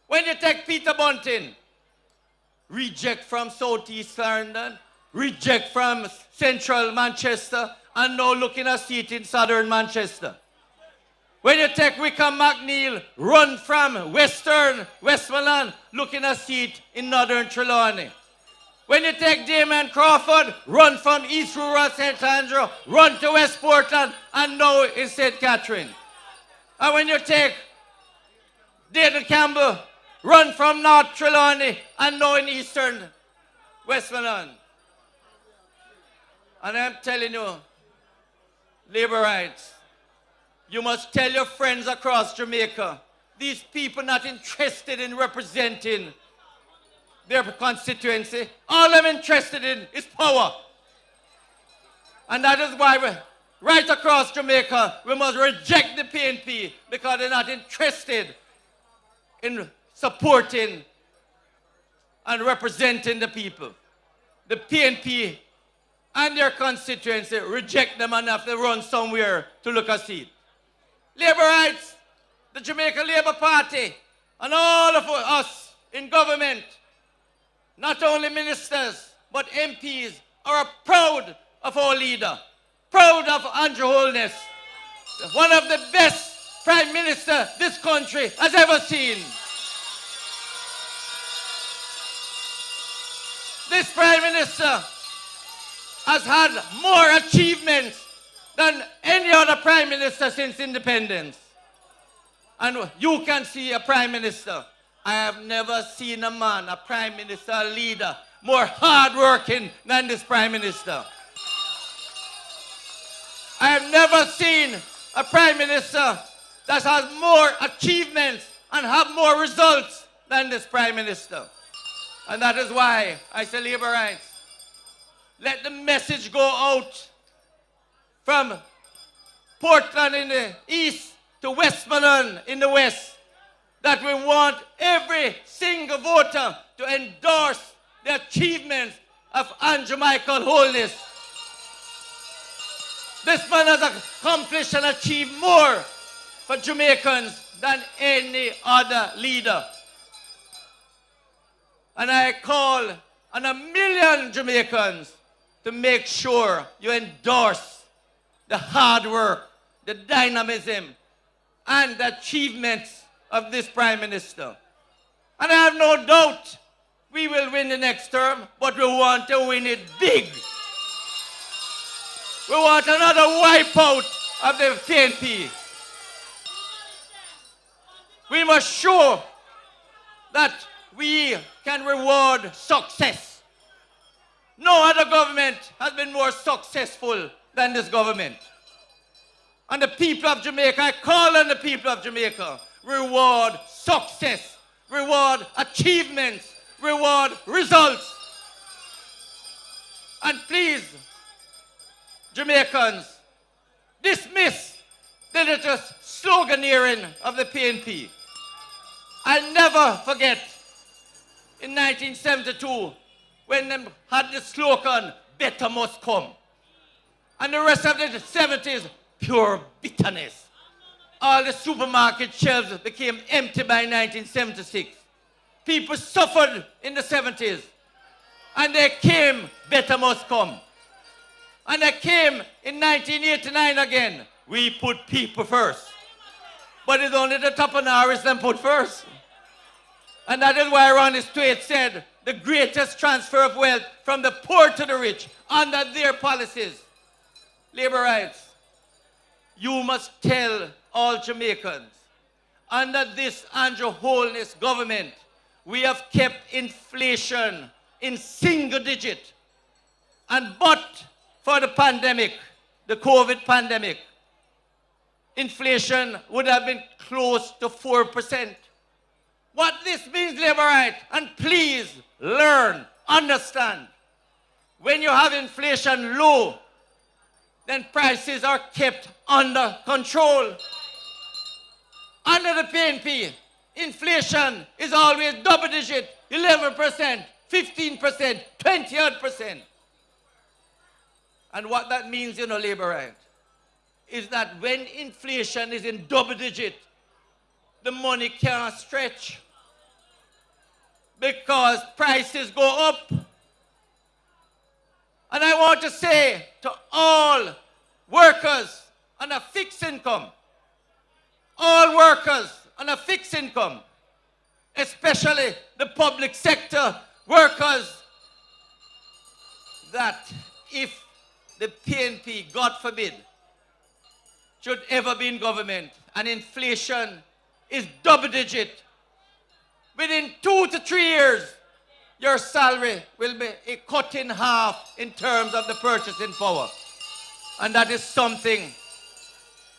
When you take Peter Bunting, reject from Southeast London, reject from Central Manchester, and now looking at a seat in Southern Manchester. When you take Wickham McNeil, run from Western Westmoreland, looking at a seat in Northern Trelawney. When you take Damien Crawford, run from East Rural St. Andrew, run to West Portland, and now in St. Catherine. And when you take Dayton Campbell, run from North Trelawney, and now in Eastern Westmoreland. And I'm telling you, Labourites, you must tell your friends across Jamaica, these people not interested in representing their constituency. All I'm interested in is power. And that is why right across Jamaica, we must reject the PNP because they're not interested in supporting and representing the people. The PNP and their constituency reject them and have to run somewhere to look a seat. Labourites, the Jamaica Labour Party, and all of us in government, not only ministers, but MPs, are proud of our leader, proud of Andrew Holness, one of the best prime minister this country has ever seen. This prime minister has had more achievements than any other prime minister since independence. And you can see a prime minister. I have never seen a man, a prime minister, a leader, more hardworking than this Prime Minister. I have never seen a Prime Minister that has more achievements and have more results than this Prime Minister. And that is why I say, Labour rights, let the message go out from Portland in the east to Westmoreland in the west, that we want every single voter to endorse the achievements of Andrew Michael Holness. This man has accomplished and achieved more for Jamaicans than any other leader. And I call on 1 million Jamaicans to make sure you endorse the hard work, the dynamism, and the achievements of this Prime Minister. And I have no doubt we will win the next term, but we want to win it big. We want another wipeout of the PNP. We must show that we can reward success. No other government has been more successful than this government. And the people of Jamaica, I call on the people of Jamaica, reward success, reward achievements, reward results. And please, Jamaicans, dismiss the little sloganeering of the PNP. I'll never forget in 1972 when they had the slogan, better must come. And the rest of the 70s, pure bitterness. All the supermarket shelves became empty by 1976. People suffered in the 70s. And they came, better must come. And they came in 1989 again. We put people first. But it's only the top of Norris that put first. And that is why Ronnie Stewart said the greatest transfer of wealth from the poor to the rich under their policies. Labour rights. You must tell all Jamaicans, under this Andrew Holness government, we have kept inflation in single digit. And but for the pandemic, the COVID pandemic, inflation would have been close to 4%. What this means, Labour right, and please learn, understand, when you have inflation low, then prices are kept under control. Under the PNP, inflation is always double digit, 11%, 15%, 20%. And what that means, Labour right, is that when inflation is in double digit, the money cannot stretch because prices go up. And I want to say to all workers on a fixed income, all workers on a fixed income, especially the public sector workers, that if the PNP, God forbid, should ever be in government and inflation is double digit, within 2 to 3 years, your salary will be cut in half in terms of the purchasing power. And that is something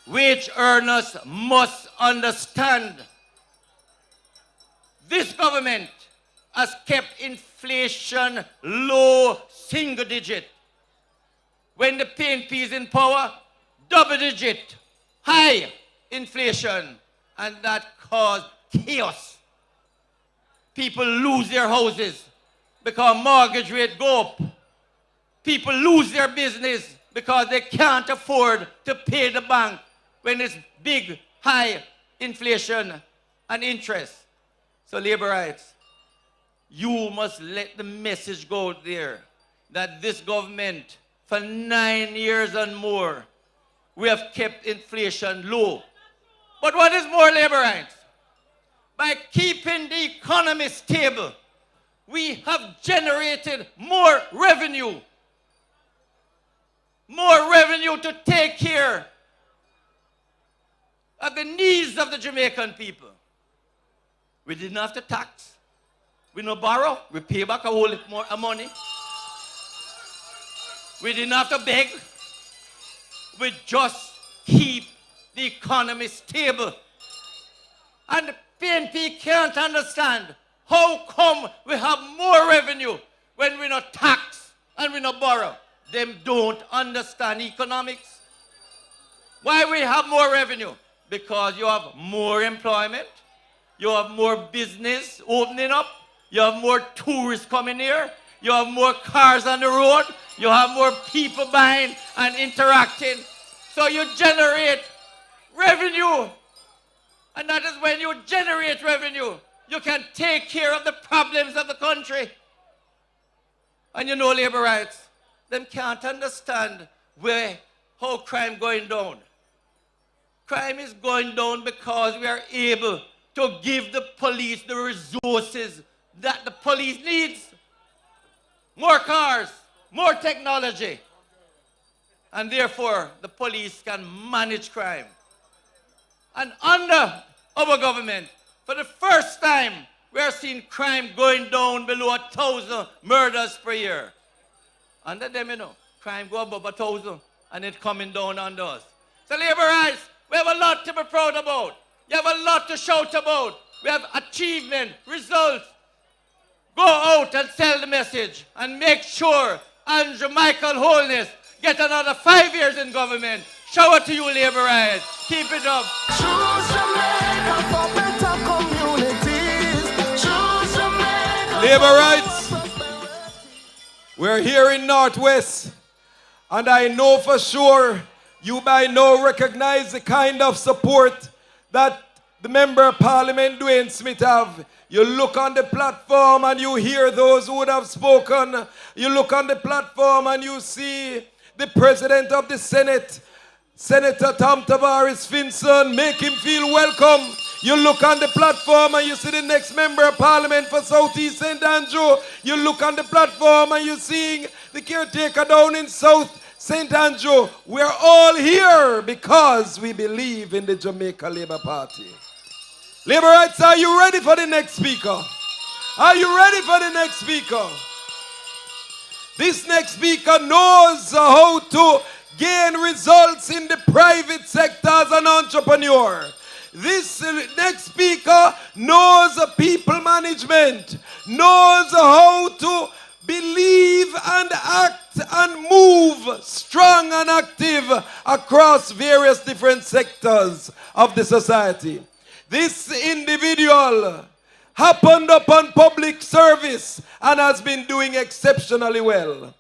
wage earners must understand. This government has kept inflation low, single digit. When the PNP is in power, double digit, high inflation, and that caused chaos. People lose their houses because mortgage rate go up. People lose their business because they can't afford to pay the bank when it's big, high inflation and interest. So Labour rights, you must let the message go there that this government, for 9 years and more, we have kept inflation low. But what is more, Labour rights? By keeping the economy stable, we have generated more revenue to take care of the needs of the Jamaican people. We didn't have to tax. We no borrow. We pay back a whole lot more money. We didn't have to beg. We just keep the economy stable. And the PNP can't understand how come we have more revenue when we not tax and we not borrow. Them don't understand economics. Why we have more revenue? Because you have more employment, you have more business opening up, you have more tourists coming here, you have more cars on the road, you have more people buying and interacting. So you generate revenue. And that is when you generate revenue, you can take care of the problems of the country. And you know labor rights, them can't understand how crime going down. Crime is going down because we are able to give the police the resources that the police needs. More cars, more technology. And therefore, the police can manage crime. And under our government, for the first time, we are seeing crime going down below 1,000 murders per year. Under them, you know, crime go above 1,000 and it coming down under us. So labor rights, we have a lot to be proud about. You have a lot to shout about. We have achievement, results. Go out and sell the message and make sure Andrew Michael Holness get another 5 years in government. Shout out to you, labor rights. Keep it up. Choose Jamaica for better communities. Choose Jamaica. Labor rights. We're here in Northwest, and I know for sure you by now recognize the kind of support that the Member of Parliament Dwayne Smith have. You look on the platform and you hear those who would have spoken. You look on the platform and you see the President of the Senate, Senator Tom Tavares Finson, make him feel welcome. You look on the platform and you see the next Member of Parliament for Southeast St. Andrew. You look on the platform and you're seeing the caretaker down in South St. Andrew. We're all here because we believe in the Jamaica Labour Party. Labor rights, are you ready for the next speaker? Are you ready for the next speaker? This next speaker knows how to gain results in the private sector as an entrepreneur. This next speaker knows people management, knows how to believe and act and move strong and active across various different sectors of the society. This individual happened upon public service and has been doing exceptionally well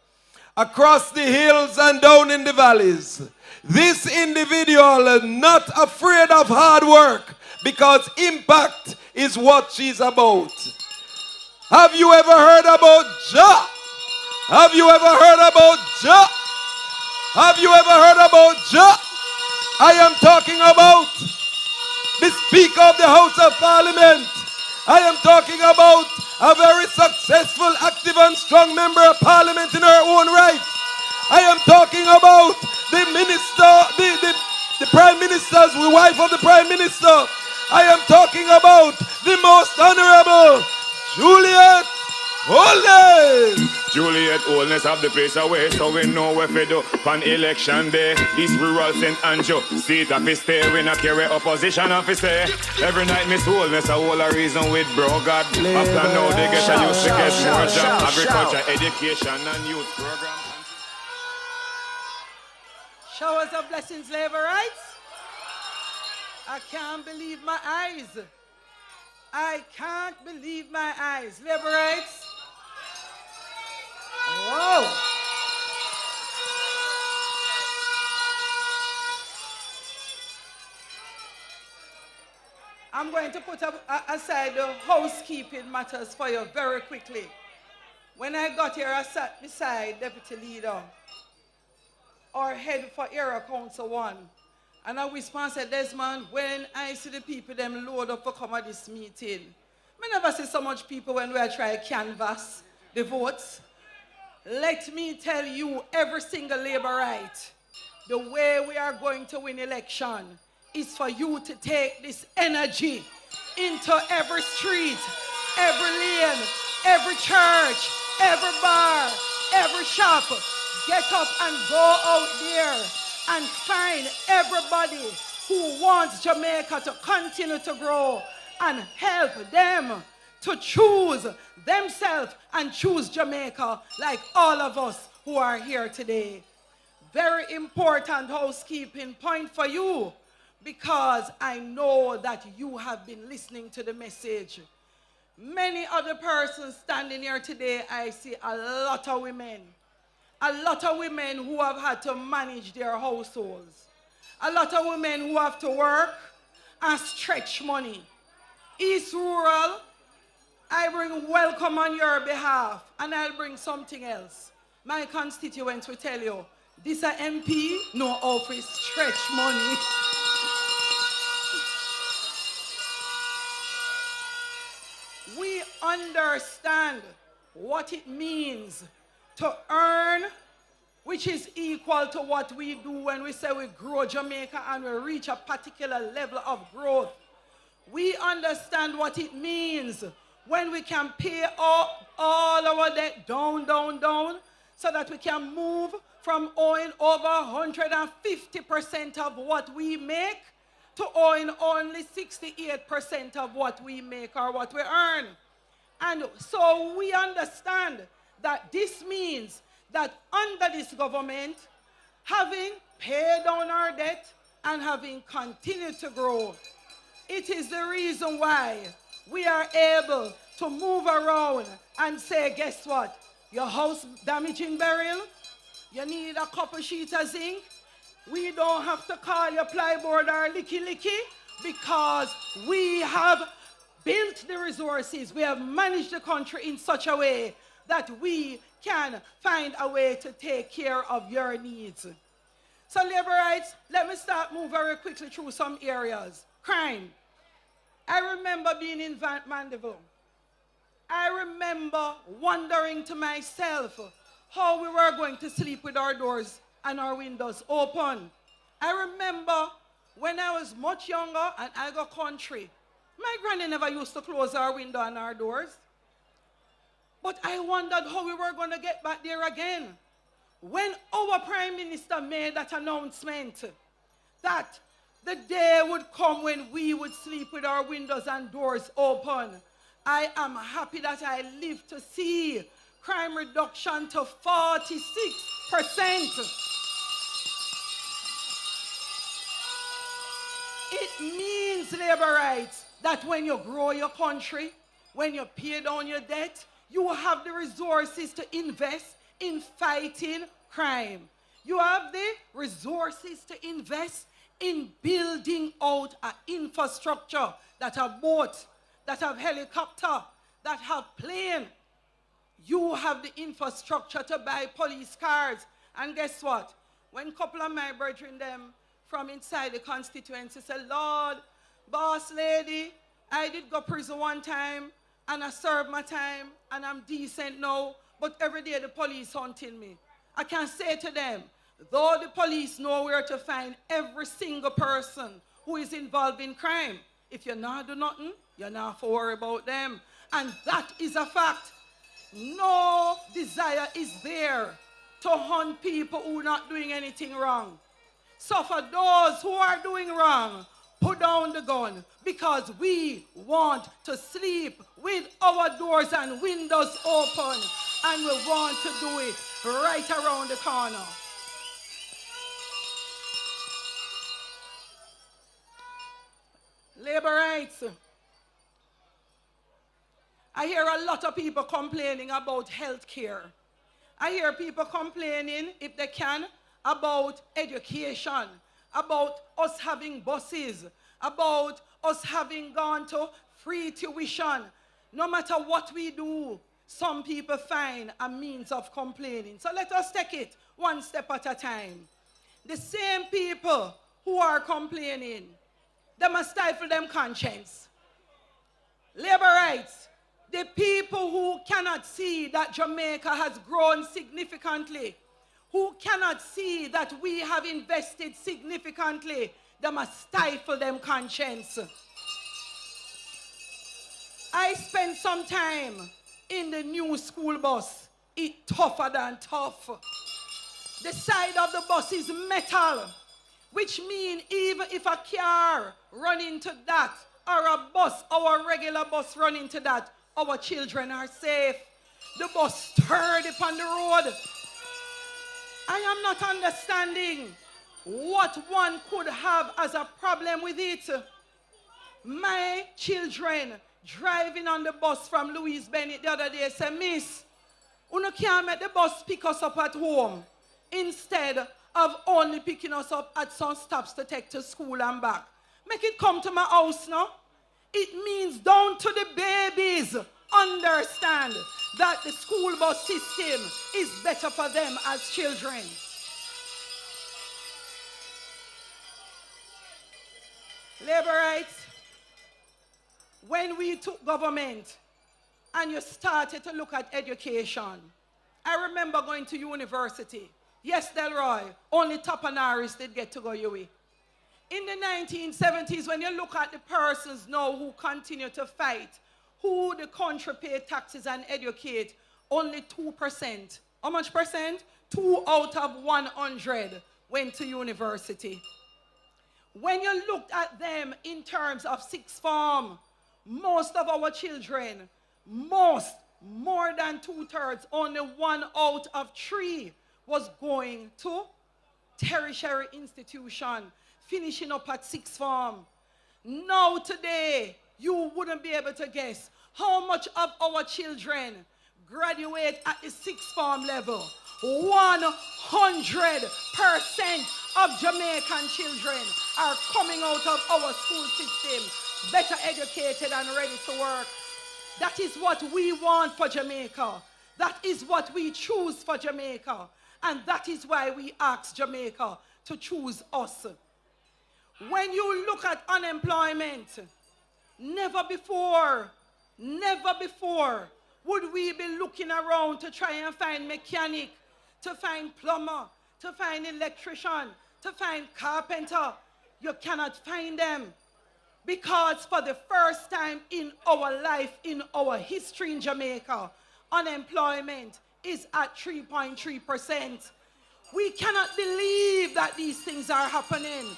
across the hills and down in the valleys. This individual not afraid of hard work because impact is what she's about. Have you ever heard about Ja? Have you ever heard about Ja? Have you ever heard about Ja? I am talking about the Speaker of the House of Parliament. I am talking about a very successful, active and strong Member of Parliament in her own right. I am talking about the Minister, the Prime Minister's wife of the Prime Minister. I am talking about the most honorable Juliet Holness. Juliet Holness have the place away, so we know where we do on election day. East Rural St. Andrew, seat of his stay, we not carry opposition of his say. Every night Miss Holness a whole a reason with bro God. After now they get a used to get more job, agriculture, education and youth program. Showers of blessings, labor rights. I can't believe my eyes. I can't believe my eyes. Labor rights. Whoa. I'm going to put aside the housekeeping matters for you very quickly. When I got here, I sat beside Deputy Leader, our head for Area Council 1. And I whispered and said, Desmond, when I see the people them load up for come at this meeting, I never see so much people when we try canvass the votes. Let me tell you, every single labor right, the way we are going to win election is for you to take this energy into every street, every lane, every church, every bar, every shop, get up and go out there and find everybody who wants Jamaica to continue to grow and help them to choose themselves and choose Jamaica like all of us who are here today. Very important housekeeping point for you, because I know that you have been listening to the message. Many other persons standing here today, I see a lot of women who have had to manage their households. A lot of women who have to work and stretch money. East Rural, I bring welcome on your behalf, and I'll bring something else. My constituents will tell you, this a MP, no office, stretch money. We understand what it means to earn, which is equal to what we do when we say we grow Jamaica and we reach a particular level of growth. We understand what it means when we can pay all our debt down, so that we can move from owing over 150% of what we make to owing only 68% of what we make or what we earn. And so we understand that this means that under this government, having paid down our debt and having continued to grow, it is the reason why we are able to move around and say, guess what? Your house damaging burial, you need a couple sheets of zinc. We don't have to call your plyboard or licky, because we have built the resources. We have managed the country in such a way that we can find a way to take care of your needs. So labor rights, let me start move very quickly through some areas. Crime. I remember being in Mandeville. I remember wondering to myself how we were going to sleep with our doors and our windows open. I remember when I was much younger and I go country, my granny never used to close our window and our doors. But I wondered how we were going to get back there again. When our Prime Minister made that announcement that the day would come when we would sleep with our windows and doors open, I am happy that I lived to see crime reduction to 46%. It means, labor rights, that when you grow your country, when you pay down your debt, you have the resources to invest in fighting crime. You have the resources to invest in building out an infrastructure that have boat, that have helicopter, that have plane. You have the infrastructure to buy police cars. And guess what? When a couple of my brethren them from inside the constituency said, Lord, boss lady, I did go prison one time and I served my time and I'm decent now, but every day the police hunting me. I can say to them, though the police know where to find every single person who is involved in crime, if you're not do nothing, you're not to worry about them. And that is a fact. No desire is there to hunt people who are not doing anything wrong. So for those who are doing wrong, put down the gun, because we want to sleep with our doors and windows open, and we want to do it right around the corner. Labor rights. I hear a lot of people complaining about health care. I hear people complaining, if they can, about education, about us having buses, about us having gone to free tuition. No matter what we do, some people find a means of complaining. So let us take it one step at a time. The same people who are complaining, they must stifle them conscience. Labor rights. The people who cannot see that Jamaica has grown significantly, who cannot see that we have invested significantly, they must stifle them conscience. I spent some time in the new school bus, it's tougher than tough. The side of the bus is metal, which means even if a car run into that, or a bus, or a regular bus run into that, our children are safe. The bus sturdy upon the road. I am not understanding what one could have as a problem with it. My children driving on the bus from Louise Bennett the other day said, Miss, you can't make the bus pick us up at home instead of only picking us up at some stops to take to school and back. Make it come to my house now. It means down to the babies understand that the school bus system is better for them as children. Labor rights, when we took government and you started to look at education, I remember going to university. Yes, Delroy, only Tapanaris did get to go UWI. In the 1970s, when you look at the persons now who continue to fight, who the country pay taxes and educate, only 2%. How much percent? 2 out of 100 went to university. When you looked at them in terms of sixth form, most of our children, more than 2/3, only 1 out of 3 was going to tertiary institution, finishing up at sixth form. Now today, you wouldn't be able to guess how much of our children graduate at the sixth form level. 100% of Jamaican children are coming out of our school system better educated and ready to work. That is what we want for Jamaica. That is what we choose for Jamaica. And that is why we ask Jamaica to choose us. When you look at unemployment, never before would we be looking around to try and find mechanic, to find plumber, to find electrician, to find carpenter. You cannot find them. Because for the first time in our life, in our history in Jamaica, unemployment is at 3.3%. We cannot believe that these things are happening.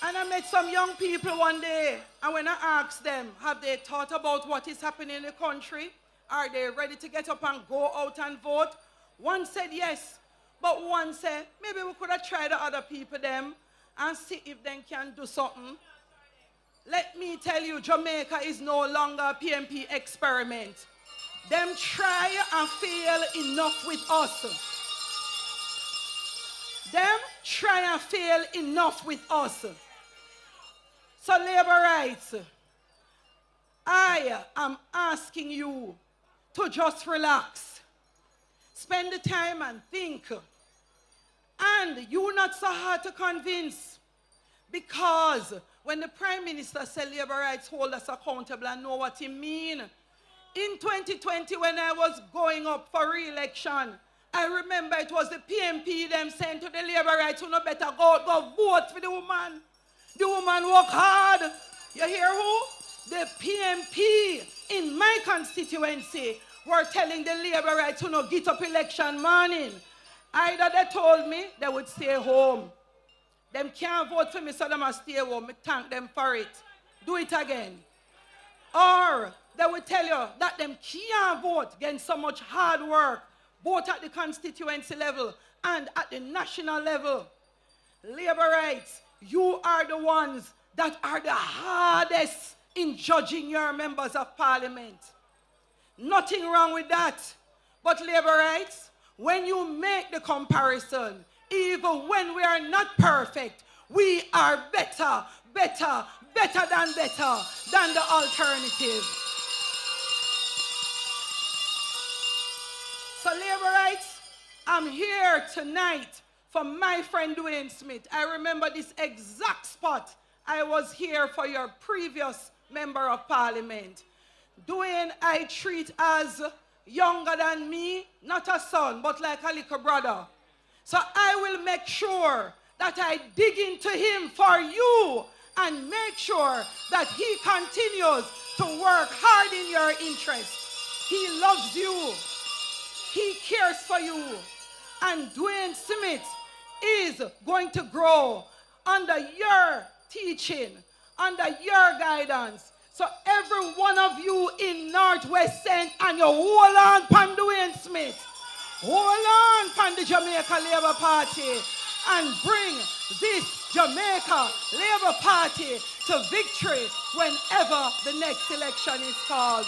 And I met some young people one day, and when I asked them, have they thought about what is happening in the country? Are they ready to get up and go out and vote? One said yes, but one said, maybe we could have tried the other people them and see if they can do something. Let me tell you, Jamaica is no longer a PMP experiment. Them try and fail enough with us. Them try and fail enough with us. So labor rights, I am asking you to just relax. Spend the time and think. And you're not so hard to convince. Because when the Prime Minister said labor rights hold us accountable and know what he mean. In 2020 when I was going up for re-election, I remember it was the PMP them saying to the labor rights, you no better go vote for the woman. The woman work hard. You hear who? The PMP in my constituency were telling the labor rights to no get up election morning. Either they told me they would stay home. Them can't vote for me, so they must stay home. I thank them for it. Do it again. Or they would tell you that them can't vote against so much hard work, both at the constituency level and at the national level. Labor rights, you are the ones that are the hardest in judging your members of parliament. Nothing wrong with that. But labor rights, when you make the comparison, even when we are not perfect, we are better than the alternative. So labor rights, I'm here tonight for my friend Dwayne Smith. I remember this exact spot. I was here for your previous member of parliament. Dwayne, I treat as younger than me, not a son, but like a little brother. So I will make sure that I dig into him for you and make sure that he continues to work hard in your interest. He loves you. He cares for you. And Dwayne Smith is going to grow under your teaching, under your guidance. So every one of you in Northwest St. and you hold on pan Dwayne Smith. Hold on pan the Jamaica Labour Party and bring this Jamaica Labour Party to victory whenever the next election is called.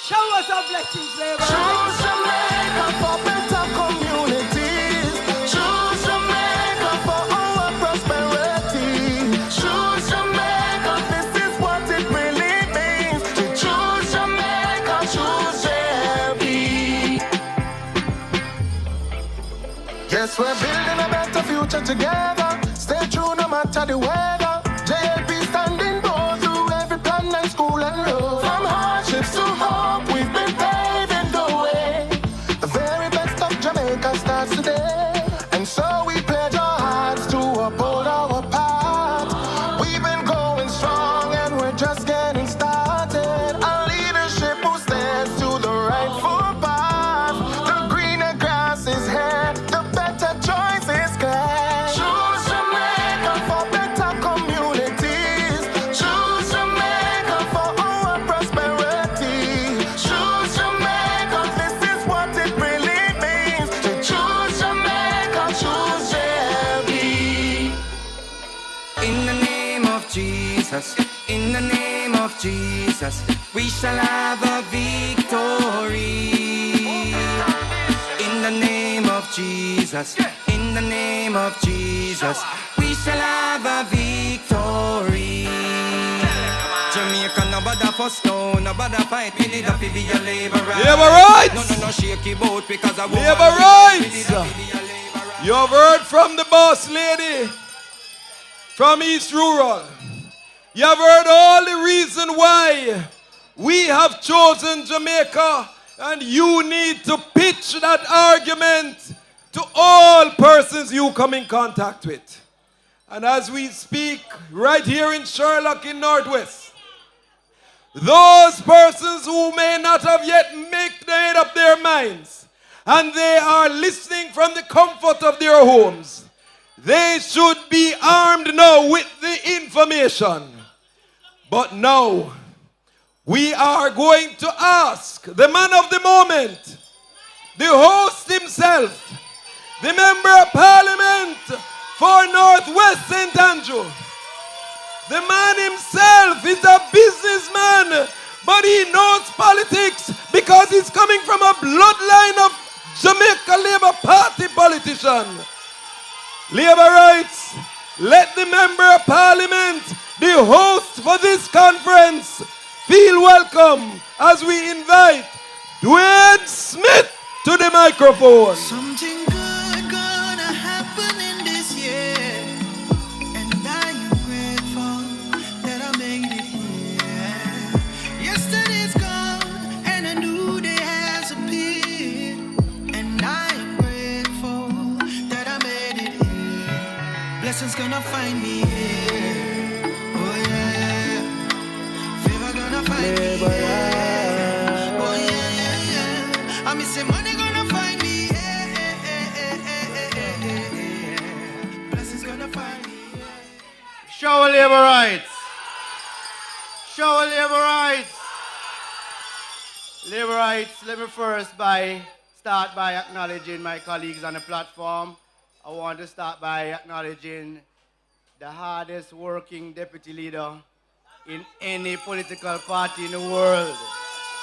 Showers of blessings, Labour. Choose Jamaica for better communities. Choose Jamaica for our prosperity. Choose Jamaica, this is what it really means. To choose Jamaica, choose JLP. Yes, we're building a better future together. Stay true no matter the weather. JLP standing bold through every plan and school and road. From hardships to hope, we've been paving the way. The very best of Jamaica starts today. And so we pledge our hearts to uphold our path. We've been going strong and we're just getting started. Our leadership who stands to the rightful path. The greener grass is here, the better choice is clear. Choose Jamaica for better communities. Choose Jamaica for our prosperity. Choose Jamaica, this is what it really means. To choose Jamaica, choose JLP. In the name of Jesus, in the name of Jesus, we shall have a victory. In the name of Jesus, in the name of Jesus, we shall have a victory. Jamaica, nobody fuss no, nobody fight. We need a fi be a labor right. Labor rights! No, shaky boat because I want Labor rights! You have heard from the boss lady from East Rural. You have heard all the reason why we have chosen Jamaica, and you need to pitch that argument to all persons you come in contact with. And as we speak right here in Sherlock in Northwest, those persons who may not have yet made up their minds, and they are listening from the comfort of their homes, they should be armed now with the information. But now, we are going to ask the man of the moment, the host himself, the Member of Parliament for Northwest St. Andrew. The man himself is a businessman, but he knows politics because he's coming from a bloodline of Jamaica Labour Party politician. Labour rights, let the Member of Parliament, the host for this conference, feel welcome as we invite Dwayne Smith to the microphone. Something good gonna happen in this year, and I am grateful that I made it here. Yesterday's gone and a new day has appeared, and I am grateful that I made it here. Blessings gonna find me here. Oh yeah, favor gonna find me here. Oh yeah. I miss money gonna find me. Blessings gonna find me. Show labor rights. Show labor rights. Labor rights, let me first start by acknowledging my colleagues on the platform. I want to start by acknowledging the hardest working deputy leader in any political party in the world.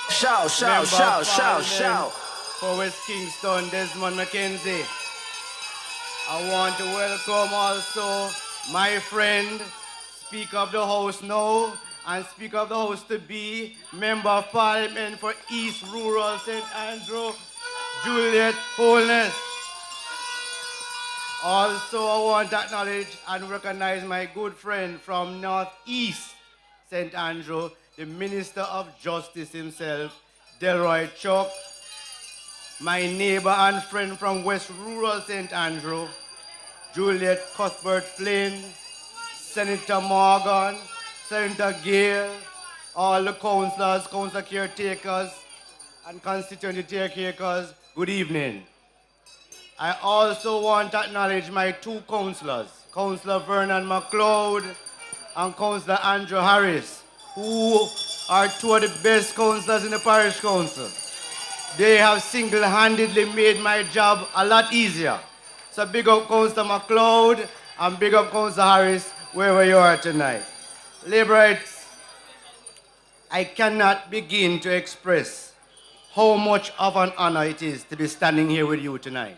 Shout. For West Kingston, Desmond McKenzie. I want to welcome also my friend, Speaker of the House now, and Speaker of the House to be, Member of Parliament for East Rural St. Andrew, Juliet Holness. Also, I want to acknowledge and recognize my good friend from Northeast St. Andrew, the Minister of Justice himself, Delroy Chuck, my neighbor and friend from West Rural St. Andrew, Juliet Cuthbert Flynn, Senator Morgan, Senator Gale, all the councillors, council caretakers, and constituency caretakers, good evening. I also want to acknowledge my two councillors, Councillor Vernon McLeod and Councillor Andrew Harris, who are two of the best councillors in the parish council. They have single-handedly made my job a lot easier. So big up Councillor McLeod and big up Councillor Harris, wherever you are tonight. Laborites, I cannot begin to express how much of an honor it is to be standing here with you tonight.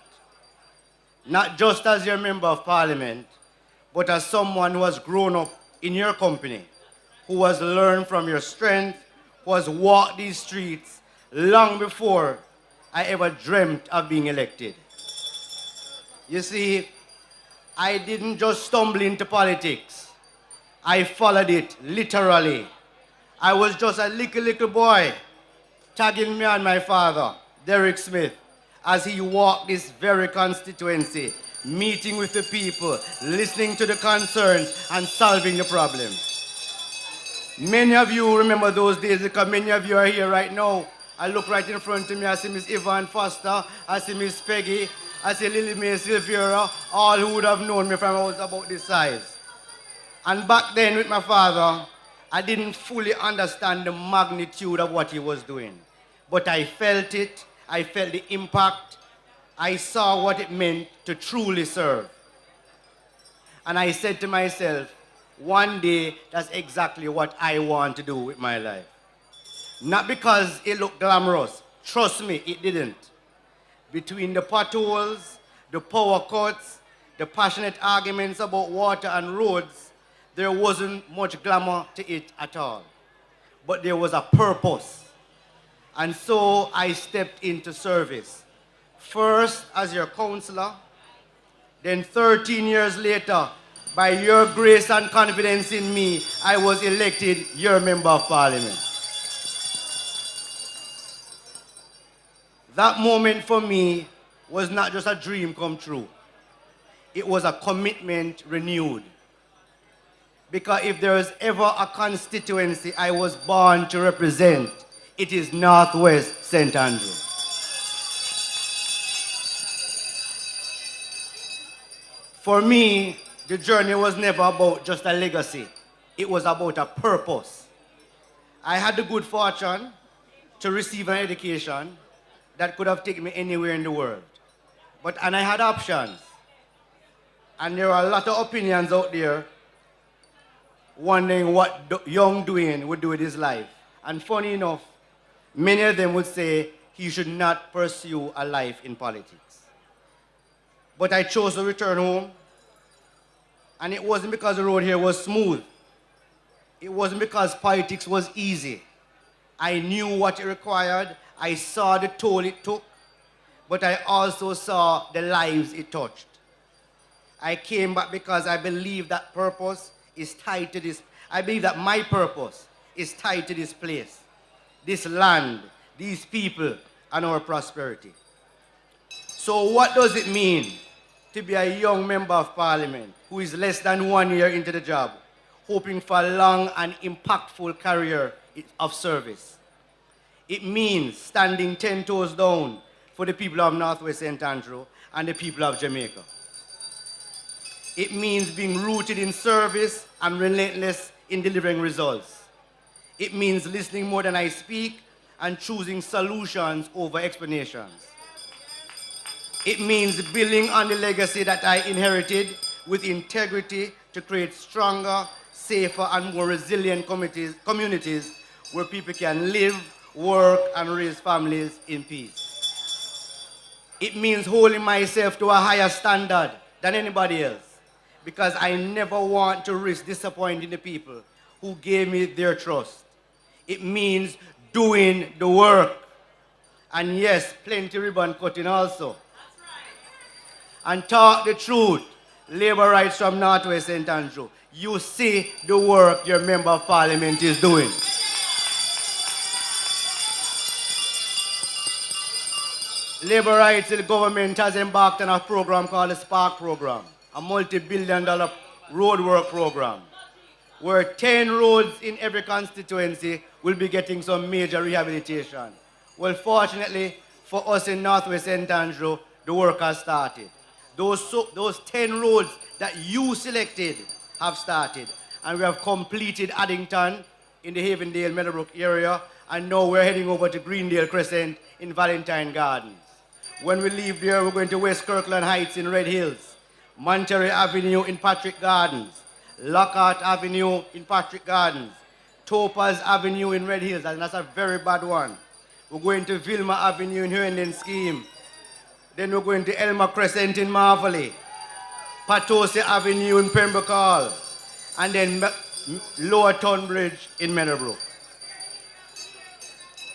Not just as your member of parliament, but as someone who has grown up in your company, who has learned from your strength, who has walked these streets long before I ever dreamt of being elected. You see, I didn't just stumble into politics. I followed it literally. I was just a little boy, tagging me and my father, Dwayne Smith, as he walked this very constituency, meeting with the people, listening to the concerns, and solving the problems. Many of you remember those days because many of you are here right now. I look right in front of me, I see Miss Yvonne Foster, I see Miss Peggy, I see Lily Mae Silvera, all who would have known me from I was about this size. And back then with my father, I didn't fully understand the magnitude of what he was doing. But I felt it, I felt the impact, I saw what it meant to truly serve. And I said to myself, one day, that's exactly what I want to do with my life. Not because it looked glamorous. Trust me, it didn't. Between the potholes, the power cuts, the passionate arguments about water and roads, there wasn't much glamour to it at all. But there was a purpose. And so I stepped into service. First as your councillor, then 13 years later, by your grace and confidence in me, I was elected your member of parliament. That moment for me was not just a dream come true. It was a commitment renewed. Because if there is ever a constituency I was born to represent, it is Northwest St. Andrew. For me, the journey was never about just a legacy. It was about a purpose. I had the good fortune to receive an education that could have taken me anywhere in the world. And I had options. And there are a lot of opinions out there wondering what young Dwayne would do with his life. And funny enough, many of them would say he should not pursue a life in politics. But I chose to return home. And it wasn't because the road here was smooth. It wasn't because politics was easy. I knew what it required. I saw the toll it took. But I also saw the lives it touched. I came back because I believe that purpose is tied to this. I believe that my purpose is tied to this place, this land, these people, and our prosperity. So what does it mean to be a young member of parliament who is less than 1 year into the job, hoping for a long and impactful career of service? It means standing 10 toes down for the people of Northwest St. Andrew and the people of Jamaica. It means being rooted in service and relentless in delivering results. It means listening more than I speak and choosing solutions over explanations. It means building on the legacy that I inherited with integrity to create stronger, safer, and more resilient communities where people can live, work, and raise families in peace. It means holding myself to a higher standard than anybody else, because I never want to risk disappointing the people who gave me their trust. It means doing the work. And yes, plenty ribbon cutting also. That's right. And talk the truth. Labor rights from Northwest St. Andrew. You see the work your member of parliament is doing. Labor rights, the government has embarked on a program called the Spark program, a multi-billion-dollar roadwork program, where 10 roads in every constituency will be getting some major rehabilitation. Well, fortunately for us in Northwest St. Andrew, the work has started. Those 10 roads that you selected have started. And we have completed Addington in the Havendale, Meadowbrook area, and now we're heading over to Greendale Crescent in Valentine Gardens. When we leave there, we're going to West Kirkland Heights in Red Hills, Monterey Avenue in Patrick Gardens, Lockhart Avenue in Patrick Gardens, Topaz Avenue in Red Hills, and that's a very bad one. We're going to Vilma Avenue in Herndon Scheme. Then we're going to Elma Crescent in Marvelly, Patosi Avenue in Pembroke Hall, and then Lower Tunbridge in Meadowbrook.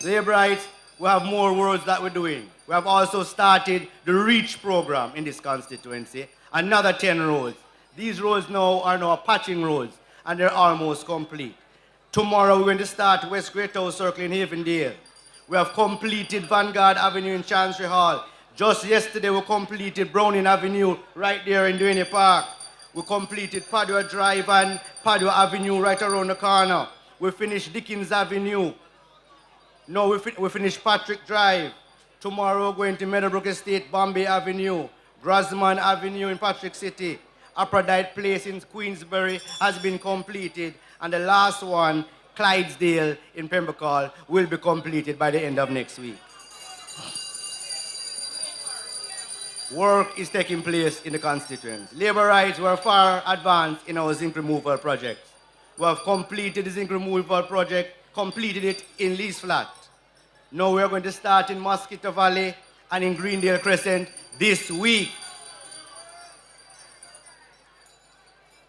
Labourites, we have more roads that we're doing. We have also started the REACH program in this constituency, another 10 roads. These roads now are now patching roads, and they're almost complete. Tomorrow we're going to start West Great House Circle in Havendale. We have completed Vanguard Avenue in Chancery Hall. Just yesterday we completed Browning Avenue right there in Duane Park. We completed Padua Drive and Padua Avenue right around the corner. We finished Dickens Avenue. Now we finished Patrick Drive. Tomorrow we're going to Meadowbrook Estate, Bombay Avenue, Grosman Avenue in Patrick City. Aphrodite Place in Queensbury has been completed. And the last one, Clydesdale in Pembroke Hall, will be completed by the end of next week. Work is taking place in the constituency. Labourites were far advanced in our zinc removal project. We have completed the zinc removal project, completed it in Lees Flat. Now we are going to start in Mosquito Valley and in Greendale Crescent this week.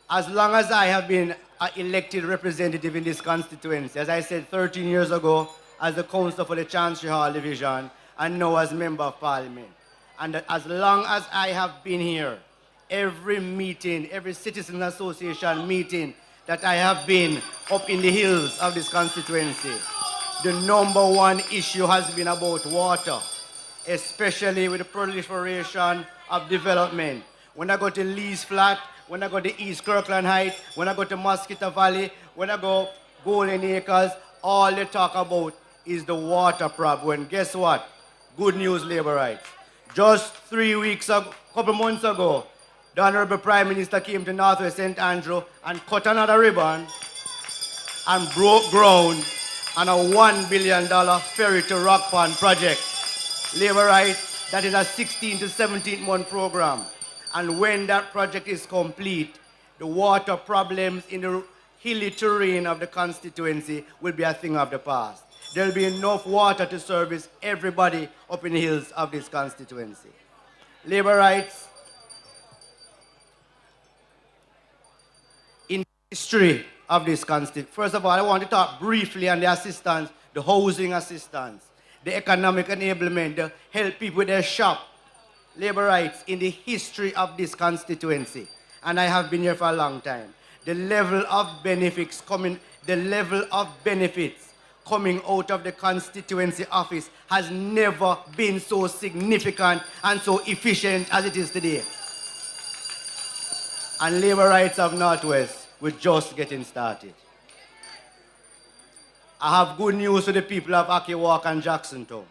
As long as I have been an elected representative in this constituency, as I said 13 years ago, as the councillor for the Chancery Hall Division, and now as Member of Parliament. And as long as I have been here, every meeting, every citizen association meeting that I have been up in the hills of this constituency, the #1 issue has been about water, especially with the proliferation of development. When I go to Lees Flat, when I go to East Kirkland Heights, when I go to Mosquito Valley, when I go Golden Acres, all they talk about is the water problem. And guess what? Good news, Labourites. Just 3 weeks ago, couple months ago, the Honorable Prime Minister came to Northwest St. Andrew and cut another ribbon and broke ground on a $1 billion ferry to Rock Pond project. Labourites, that is a 16 to 17 month program. And when that project is complete, the water problems in the hilly terrain of the constituency will be a thing of the past. There will be enough water to service everybody up in the hills of this constituency. Labourites, in the history of this constituency, first of all, I want to talk briefly on the assistance, the housing assistance, the economic enablement, the help people with their shop. Labourites, in the history of this constituency, and I have been here for a long time, the level of benefits coming out of the constituency office has never been so significant and so efficient as it is today. And Labourites of Northwest, we're just getting started. I have good news for the people of Akiwalk and Jacksontown.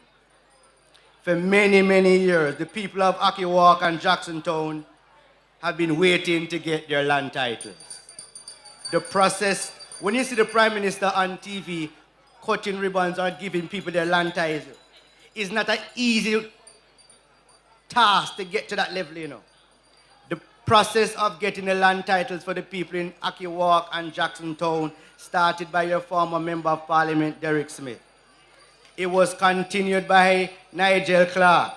For many, many years, the people of Akiwalk and Jacksontown have been waiting to get their land titles. The process, when you see the Prime Minister on TV cutting ribbons or giving people their land titles, it's not an easy task to get to that level, you know. The process of getting the land titles for the people in Akiwalk and Jacksontown started by your former Member of Parliament, Derek Smith. It was continued by Nigel Clark.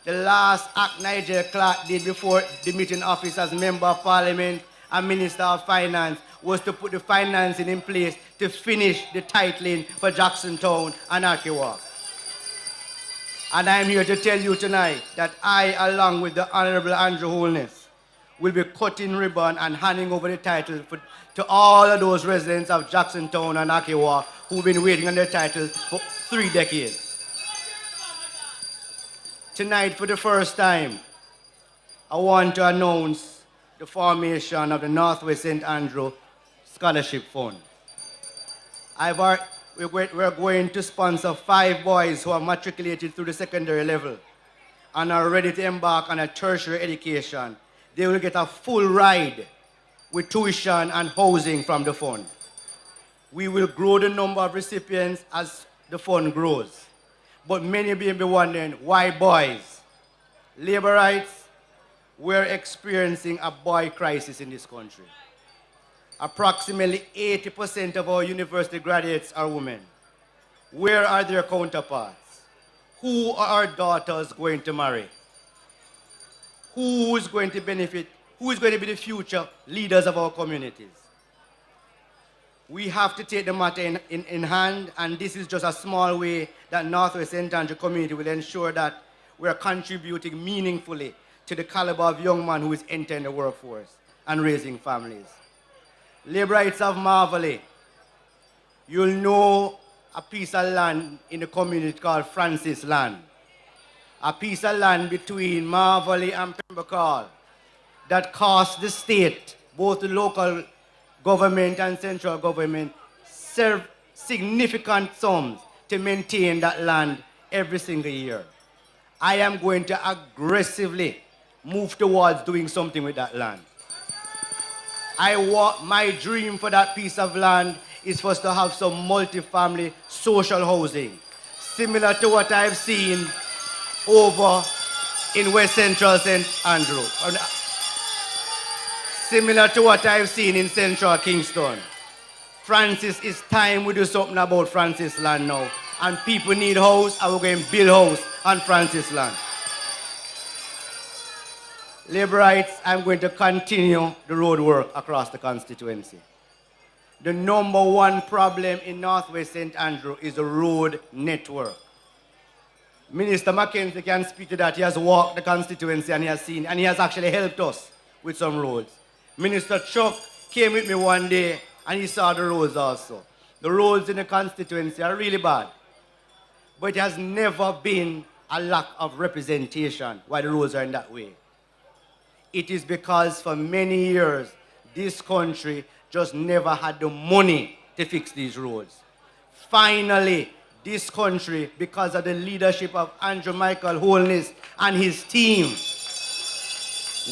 The last act Nigel Clark did before the meeting office as Member of Parliament and Minister of Finance was to put the financing in place to finish the titling for Jacksontown and Akiwalk. And I'm here to tell you tonight that I, along with the Honorable Andrew Holness, will be cutting ribbon and handing over the title to all of those residents of Jacksontown and Akiwalk who've been waiting on their titles for 3 decades. Tonight, for the first time, I want to announce the formation of the Northwest St. Andrew Scholarship Fund. we're going to sponsor 5 boys who are matriculated through the secondary level and are ready to embark on a tertiary education. They will get a full ride with tuition and housing from the fund. We will grow the number of recipients as the fund grows. But many may be wondering, why boys? Labor rights, we're experiencing a boy crisis in this country. Approximately 80% of our university graduates are women. Where are their counterparts? Who are our daughters going to marry? Who is going to benefit? Who is going to be the future leaders of our communities? We have to take the matter in hand, and this is just a small way that Northwest St. Andrew community will ensure that we're contributing meaningfully to the caliber of young man who is entering the workforce and raising families. Labor rights of Marvelly. You'll know a piece of land in the community called Francis Land. A piece of land between Marvelly and Pembroke that cost the state, both the local government and central government, serve significant sums to maintain that land every single year. I am going to aggressively move towards doing something with that land. My dream for that piece of land is for us to have some multi-family social housing, similar to what I've seen over in West Central St. Andrew, similar to what I've seen in Central Kingston. Francis, it's time we do something about Francis Land now. And people need house, and we're going to build house on Francis Land. Labor rights, I'm going to continue the road work across the constituency. The number one problem in Northwest St. Andrew is the road network. Minister Mackenzie can speak to that. He has walked the constituency and he has seen, and he has actually helped us with some roads. Minister Chuck came with me one day and he saw the roads also. The roads in the constituency are really bad. But it has never been a lack of representation why the roads are in that way. It is because for many years, this country just never had the money to fix these roads. Finally, this country, because of the leadership of Andrew Michael Holness and his team,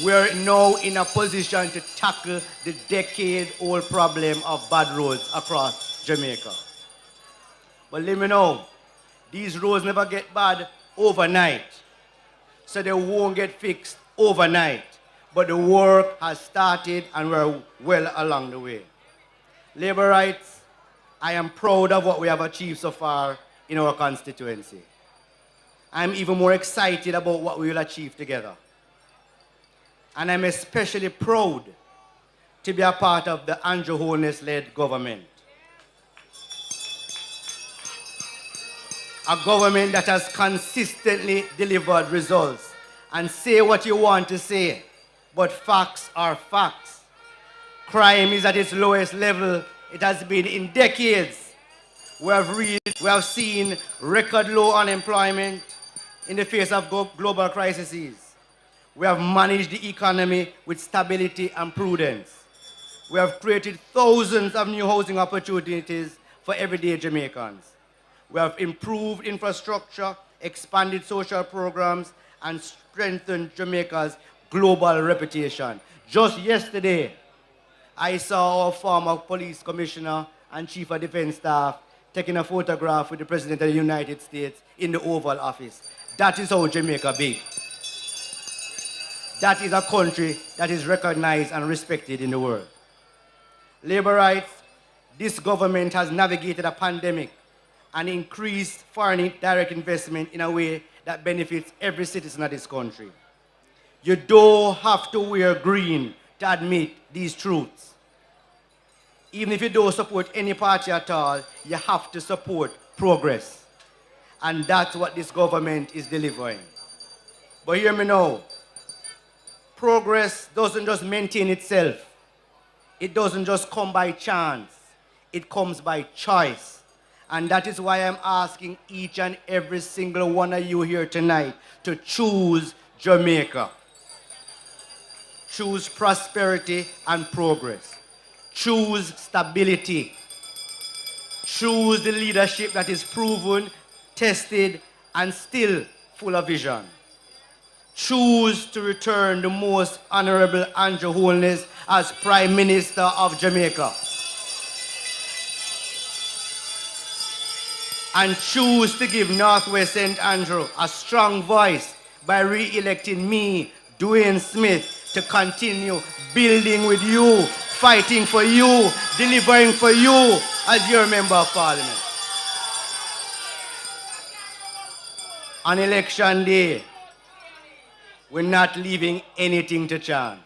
we're now in a position to tackle the decade-old problem of bad roads across Jamaica. But let me know, these roads never get bad overnight, so they won't get fixed overnight. But the work has started and we're well along the way. Labor rights, I am proud of what we have achieved so far in our constituency. I'm even more excited about what we will achieve together. And I'm especially proud to be a part of the Andrew Holness-led government. A government that has consistently delivered results. And say what you want to say, but facts are facts. Crime is at its lowest level it has been in decades. We have seen record low unemployment in the face of global crises. We have managed the economy with stability and prudence. We have created thousands of new housing opportunities for everyday Jamaicans. We have improved infrastructure, expanded social programs, and strengthened Jamaica's global reputation. Just yesterday, I saw our former police commissioner and chief of defense staff taking a photograph with the President of the United States in the Oval Office. That is how Jamaica big. That is a country that is recognized and respected in the world. Labor rights, this government has navigated a pandemic and increased foreign direct investment in a way that benefits every citizen of this country. You don't have to wear green to admit these truths. Even if you don't support any party at all, you have to support progress. And that's what this government is delivering. But hear me now. Progress doesn't just maintain itself. It doesn't just come by chance. It comes by choice. And that is why I'm asking each and every single one of you here tonight to choose Jamaica. Choose prosperity and progress. Choose stability. Choose the leadership that is proven, tested, and still full of vision. Choose to return the most honorable Andrew Holness as Prime Minister of Jamaica. And choose to give Northwest St. Andrew a strong voice by re-electing me, Dwayne Smith, to continue building with you, fighting for you, delivering for you as your Member of Parliament. On election day, we're not leaving anything to chance.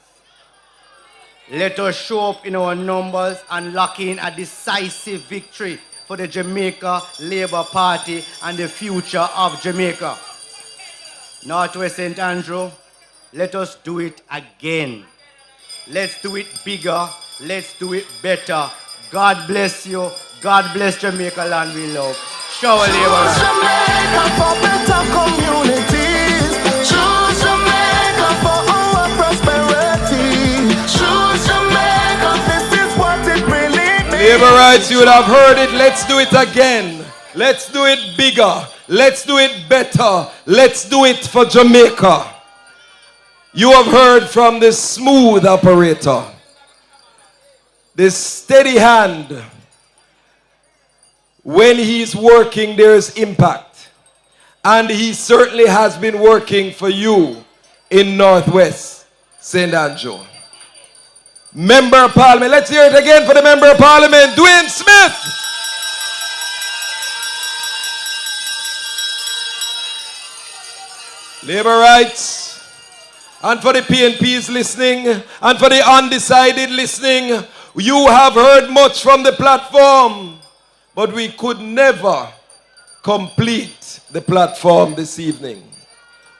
Let us show up in our numbers and lock in a decisive victory for the Jamaica Labour Party and the future of Jamaica. Northwest St. Andrew, let us do it again. Let's do it bigger. Let's do it better. God bless you. God bless Jamaica land we love. Shower Labour. Choose Jamaica for better communities. Choose Jamaica for our prosperity. Choose Jamaica, this is what it really means. Labour rights, you would have heard it. Let's do it again. Let's do it bigger. Let's do it better. Let's do it for Jamaica. You have heard from the smooth operator, the steady hand. When he's working, there's impact. And he certainly has been working for you in Northwest St. Andrew. Member of Parliament, let's hear it again for the Member of Parliament, Dwayne Smith. Labour rights. And for the PNPs listening, and for the undecided listening, you have heard much from the platform, but we could never complete the platform this evening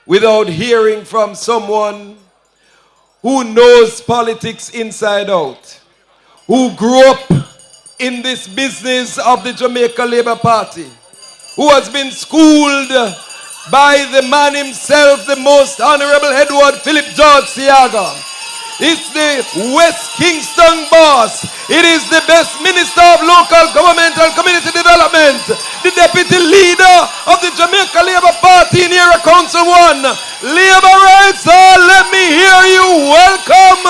without hearing from someone who knows politics inside out, who grew up in this business of the Jamaica Labour Party, who has been schooled by the man himself, the most honorable Edward Philip George Siaga. It's the West Kingston boss. It is the best minister of local government and community development, the deputy leader of the Jamaica Labour Party in Era Council 1. Labour rights, let me hear you. Welcome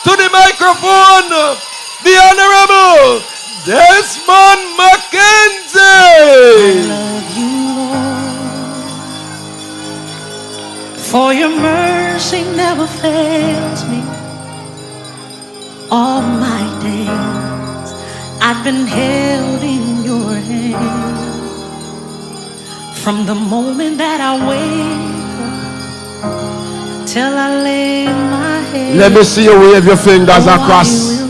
to the microphone, the Honorable Desmond Mackenzie. I love you, Lord, for your mercy never fails me. All my days I've been held in your hand. From the moment that I wake up till I lay my head, let me see you wave your fingers across.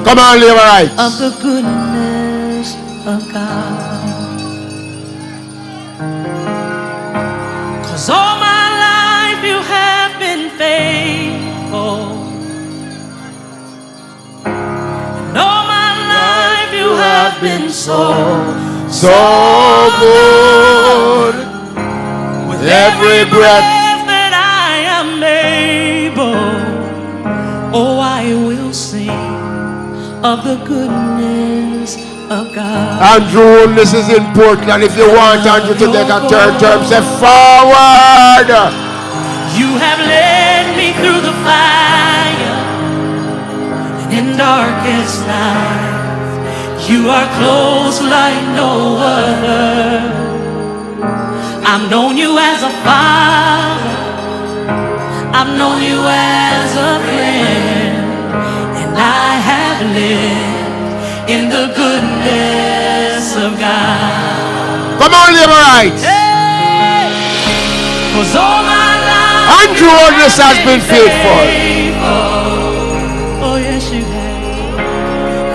Come on, Labour rights. Of the goodness of God. 'Cause all my life you have been faithful. And all my life you have been so good. With every breath that I am able, oh, I will sing of the goodness of God. Andrew, this is important. If you want Andrew to take a third term, say forward. You have led me through the fire and in darkest night. You are close like no other. I've known you as a father. I've known you as a friend. And I have lived in the goodness of God. Come on, Labour rights. Hey, 'cause all my life Andrew Holness has been faithful. Oh, yes, you have.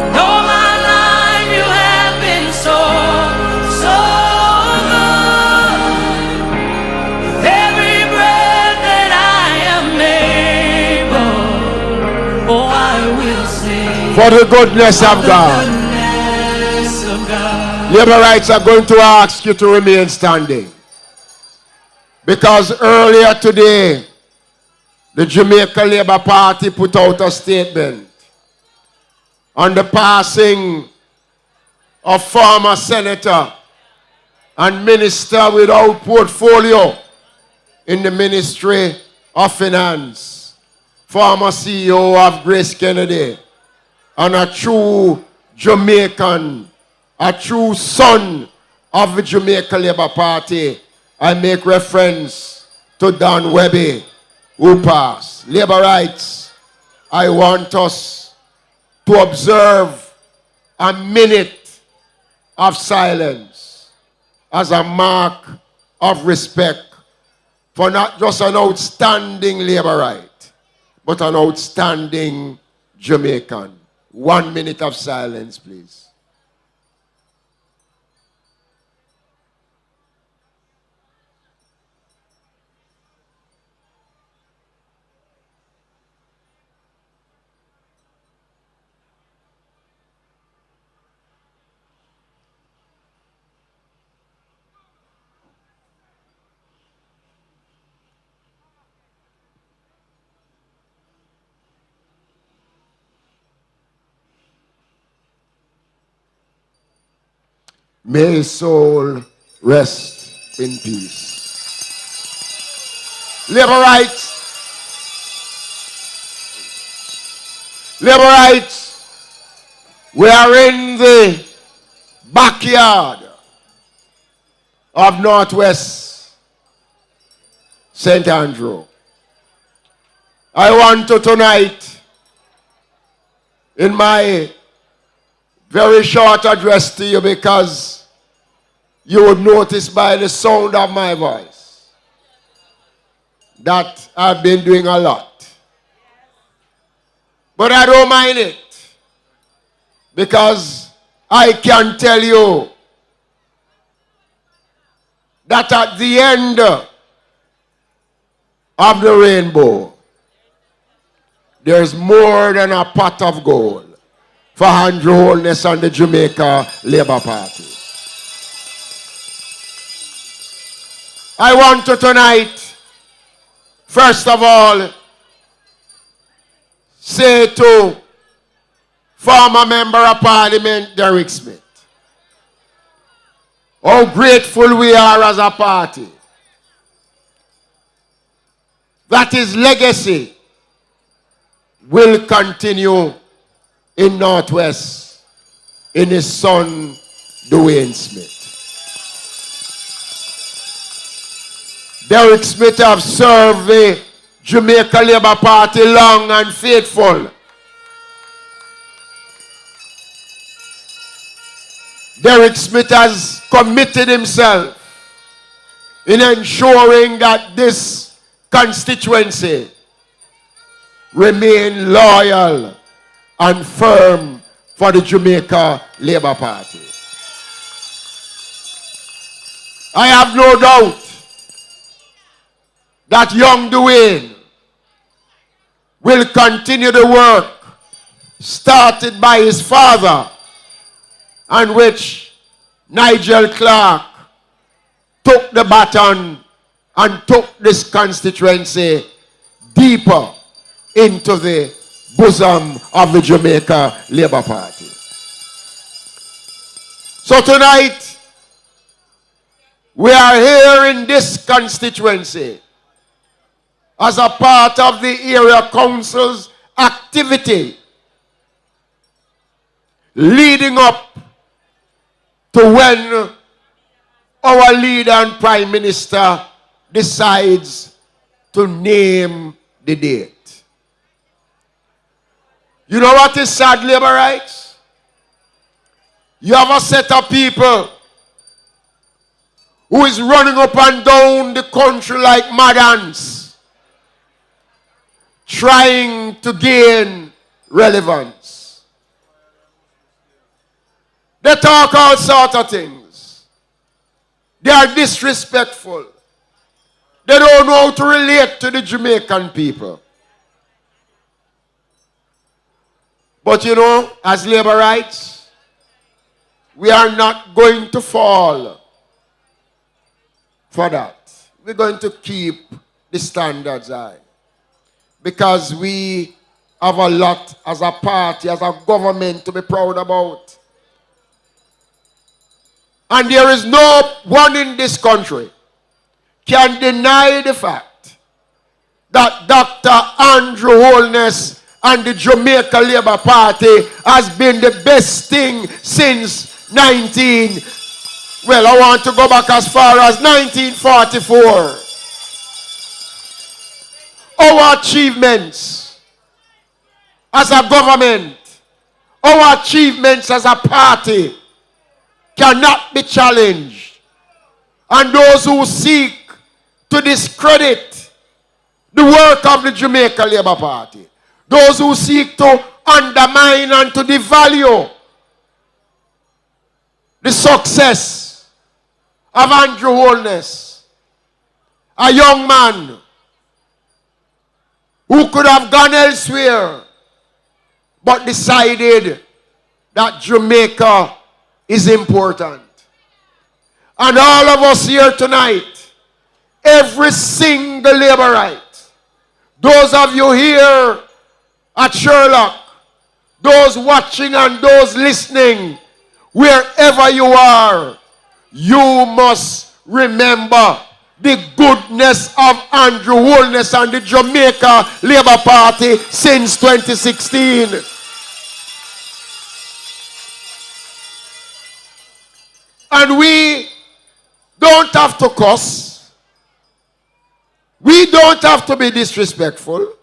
And all my life you have been so good. With every breath that I am able, oh, I will sing For the goodness of God. goodness of God. Labour rights are going to ask you to remain standing. Because earlier today, the Jamaica Labour Party put out a statement on the passing a former senator and minister without portfolio in the Ministry of Finance, former CEO of Grace Kennedy, and a true Jamaican, a true son of the Jamaica Labour Party. I make reference to Don Webby, who passed. Labour rights, I want us to observe a minute of silence as a mark of respect for not just an outstanding Labour right, but an outstanding Jamaican. 1 minute of silence, please. May his soul rest in peace. Labour rights. Labour rights. We are in the backyard of Northwest St. Andrew. I want to tonight, in my very short address to you, because you would notice by the sound of my voice that I've been doing a lot. But I don't mind it, because I can tell you that at the end of the rainbow, there's more than a pot of gold for Andrew Holness and the Jamaica Labour Party. I want to tonight, first of all, say to former Member of Parliament Dwayne Smith how grateful we are as a party that his legacy will continue in Northwest in his son Dwayne Smith. Dwayne Smith have served the Jamaica Labour Party long and faithful. Dwayne Smith has committed himself in ensuring that this constituency remain loyal and firm for the Jamaica Labour Party. I have no doubt that young Dwayne will continue the work started by his father, and which Nigel Clark took the baton and took this constituency deeper into the bosom of the Jamaica Labour Party. So tonight, we are here in this constituency as a part of the area council's activity leading up to when our leader and Prime Minister decides to name the date. You know what is sad, Labour rights? You have a set of people who is running up and down the country like mad ants, trying to gain relevance. They talk all sorts of things. They are disrespectful. They don't know how to relate to the Jamaican people. But you know, as Labour rights, we are not going to fall for that. We're going to keep the standards high. Because we have a lot as a party, as a government to be proud about. And there is no one in this country can deny the fact that Dr. Andrew Holness and the Jamaica Labour Party has been the best thing since I want to go back as far as 1944. Our achievements as a government, our achievements as a party cannot be challenged. And those who seek to discredit the work of the Jamaica Labour Party, those who seek to undermine and to devalue the success of Andrew Holness, a young man who could have gone elsewhere but decided that Jamaica is important. And all of us here tonight, every single Labourite, those of you here at Sherlock, those watching and those listening, wherever you are, you must remember the goodness of Andrew Holness and the Jamaica Labour Party since 2016. And we don't have to cuss. We don't have to be disrespectful,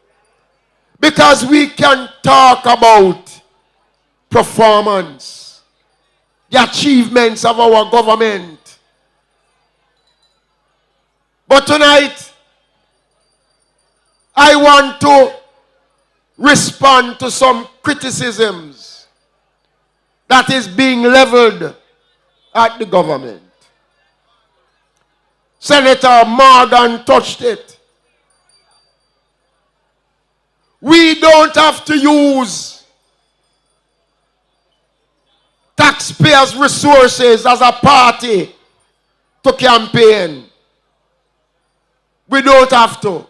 because we can talk about performance, the achievements of our government. But tonight, I want to respond to some criticisms that is being leveled at the government. Senator Morgan touched it. We don't have to use taxpayers' resources as a party to campaign. We don't have to.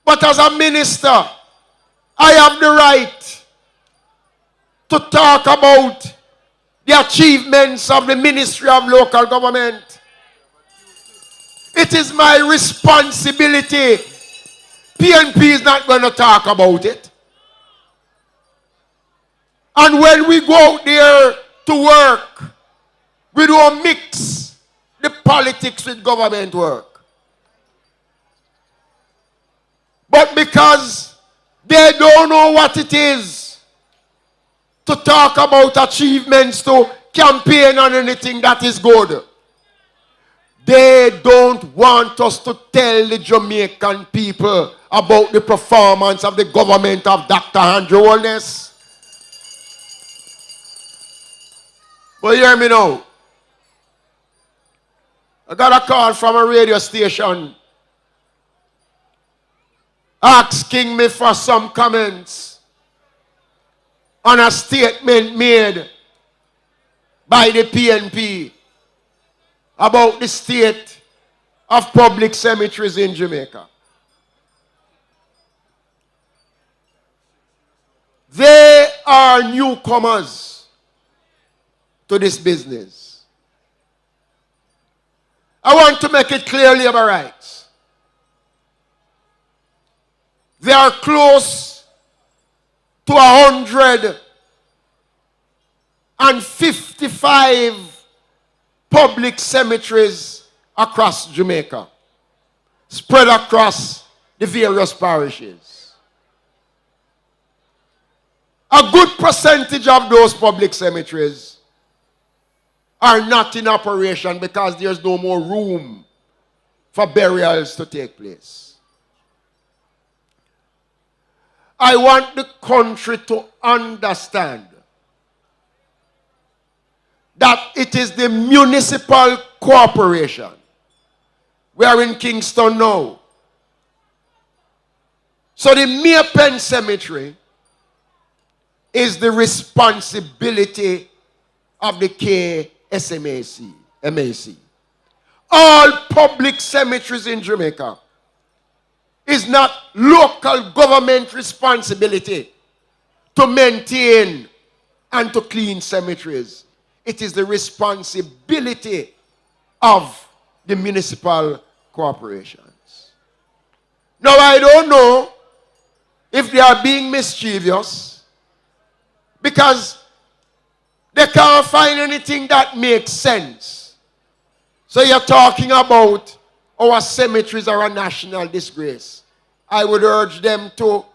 But as a minister, I have the right to talk about the achievements of the Ministry of Local Government. It is my responsibility. PNP is not going to talk about it. And when we go out there to work, we don't mix the politics with government work. But because they don't know what it is to talk about achievements, to campaign on anything that is good, they don't want us to tell the Jamaican people about the performance of the government of Dr. Andrew Holness. But hear me now. I got a call from a radio station asking me for some comments on a statement made by the PNP about the state of public cemeteries in Jamaica. They are newcomers to this business. I want to make it clear, Labour rights. There are close to 155 public cemeteries across Jamaica, spread across the various parishes. A good percentage of those public cemeteries are not in operation because there's no more room for burials to take place. I want the country to understand that it is the municipal corporation. We are in Kingston now. So the Maypen Cemetery is the responsibility of the KSMAC. All public cemeteries in Jamaica is not local government responsibility to maintain and to clean cemeteries. it is the responsibility of the municipal corporations. Now, I don't know if they are being mischievous because they can't find anything that makes sense. So you're talking about our cemeteries are a national disgrace. I would urge them to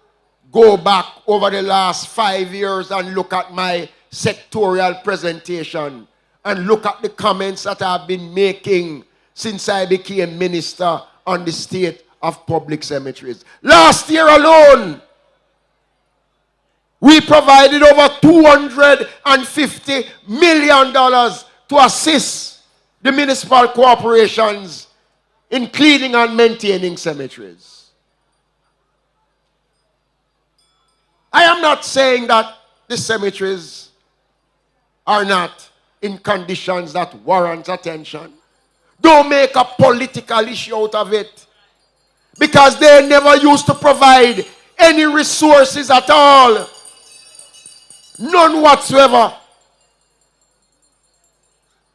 go back over the last 5 years and look at my sectorial presentation and look at the comments that I've been making since I became minister on the state of public cemeteries. Last year alone, we provided over $250 million to assist the municipal corporations in cleaning and maintaining cemeteries. I am not saying that the cemeteries are not in conditions that warrant attention. Don't make a political issue out of it. Because they never used to provide any resources at all. None whatsoever.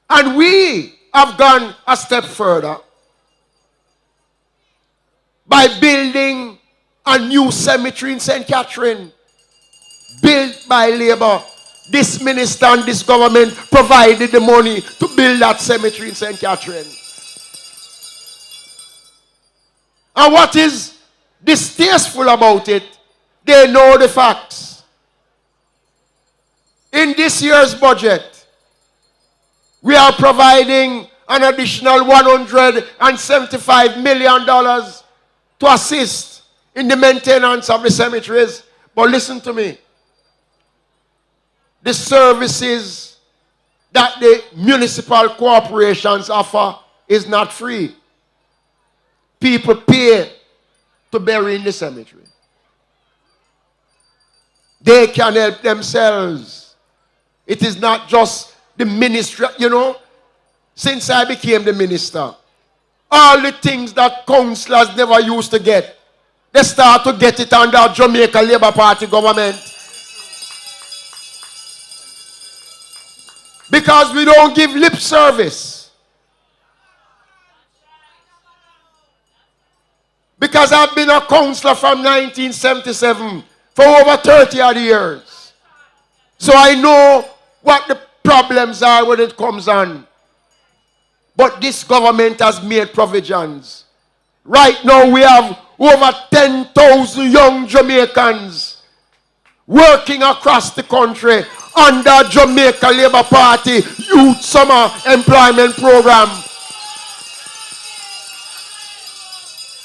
And we have gone a step further by building a new cemetery in St. Catherine, built by Labour. This minister and this government provided the money to build that cemetery in St. Catherine. And what is distasteful about it, they know the facts. In this year's budget, we are providing an additional $175 million to assist in the maintenance of the cemeteries. But listen to me. The services that the municipal corporations offer is not free. People pay to bury in the cemetery. They can help themselves. It is not just the ministry, you know. Since I became the minister, all the things that councillors never used to get, they start to get it under Jamaica Labour Party government. Because we don't give lip service. Because I've been a councillor from 1977 for over 30 odd years. So I know what the problems are when it comes on. But this government has made provisions. Right now we have over 10,000 young Jamaicans working across the country under Jamaica Labour Party Youth Summer Employment Program.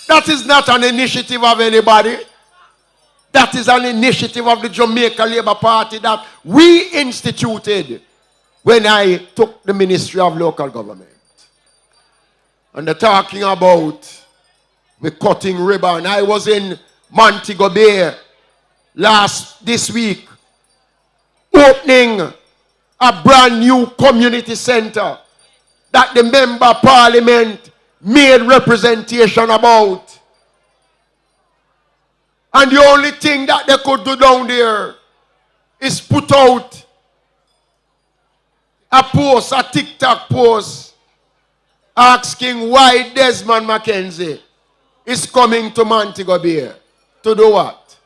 That is not an initiative of anybody. That is an initiative of the Jamaica Labour Party that we instituted when I took the Ministry of Local Government. And they're talking about the cutting ribbon. I was in Montego Bay this week, opening a brand new community center that the member of parliament made representation about. And the only thing that they could do down there is put out a post, a TikTok post, asking why Desmond Mackenzie is coming to Montego Bay. To do what?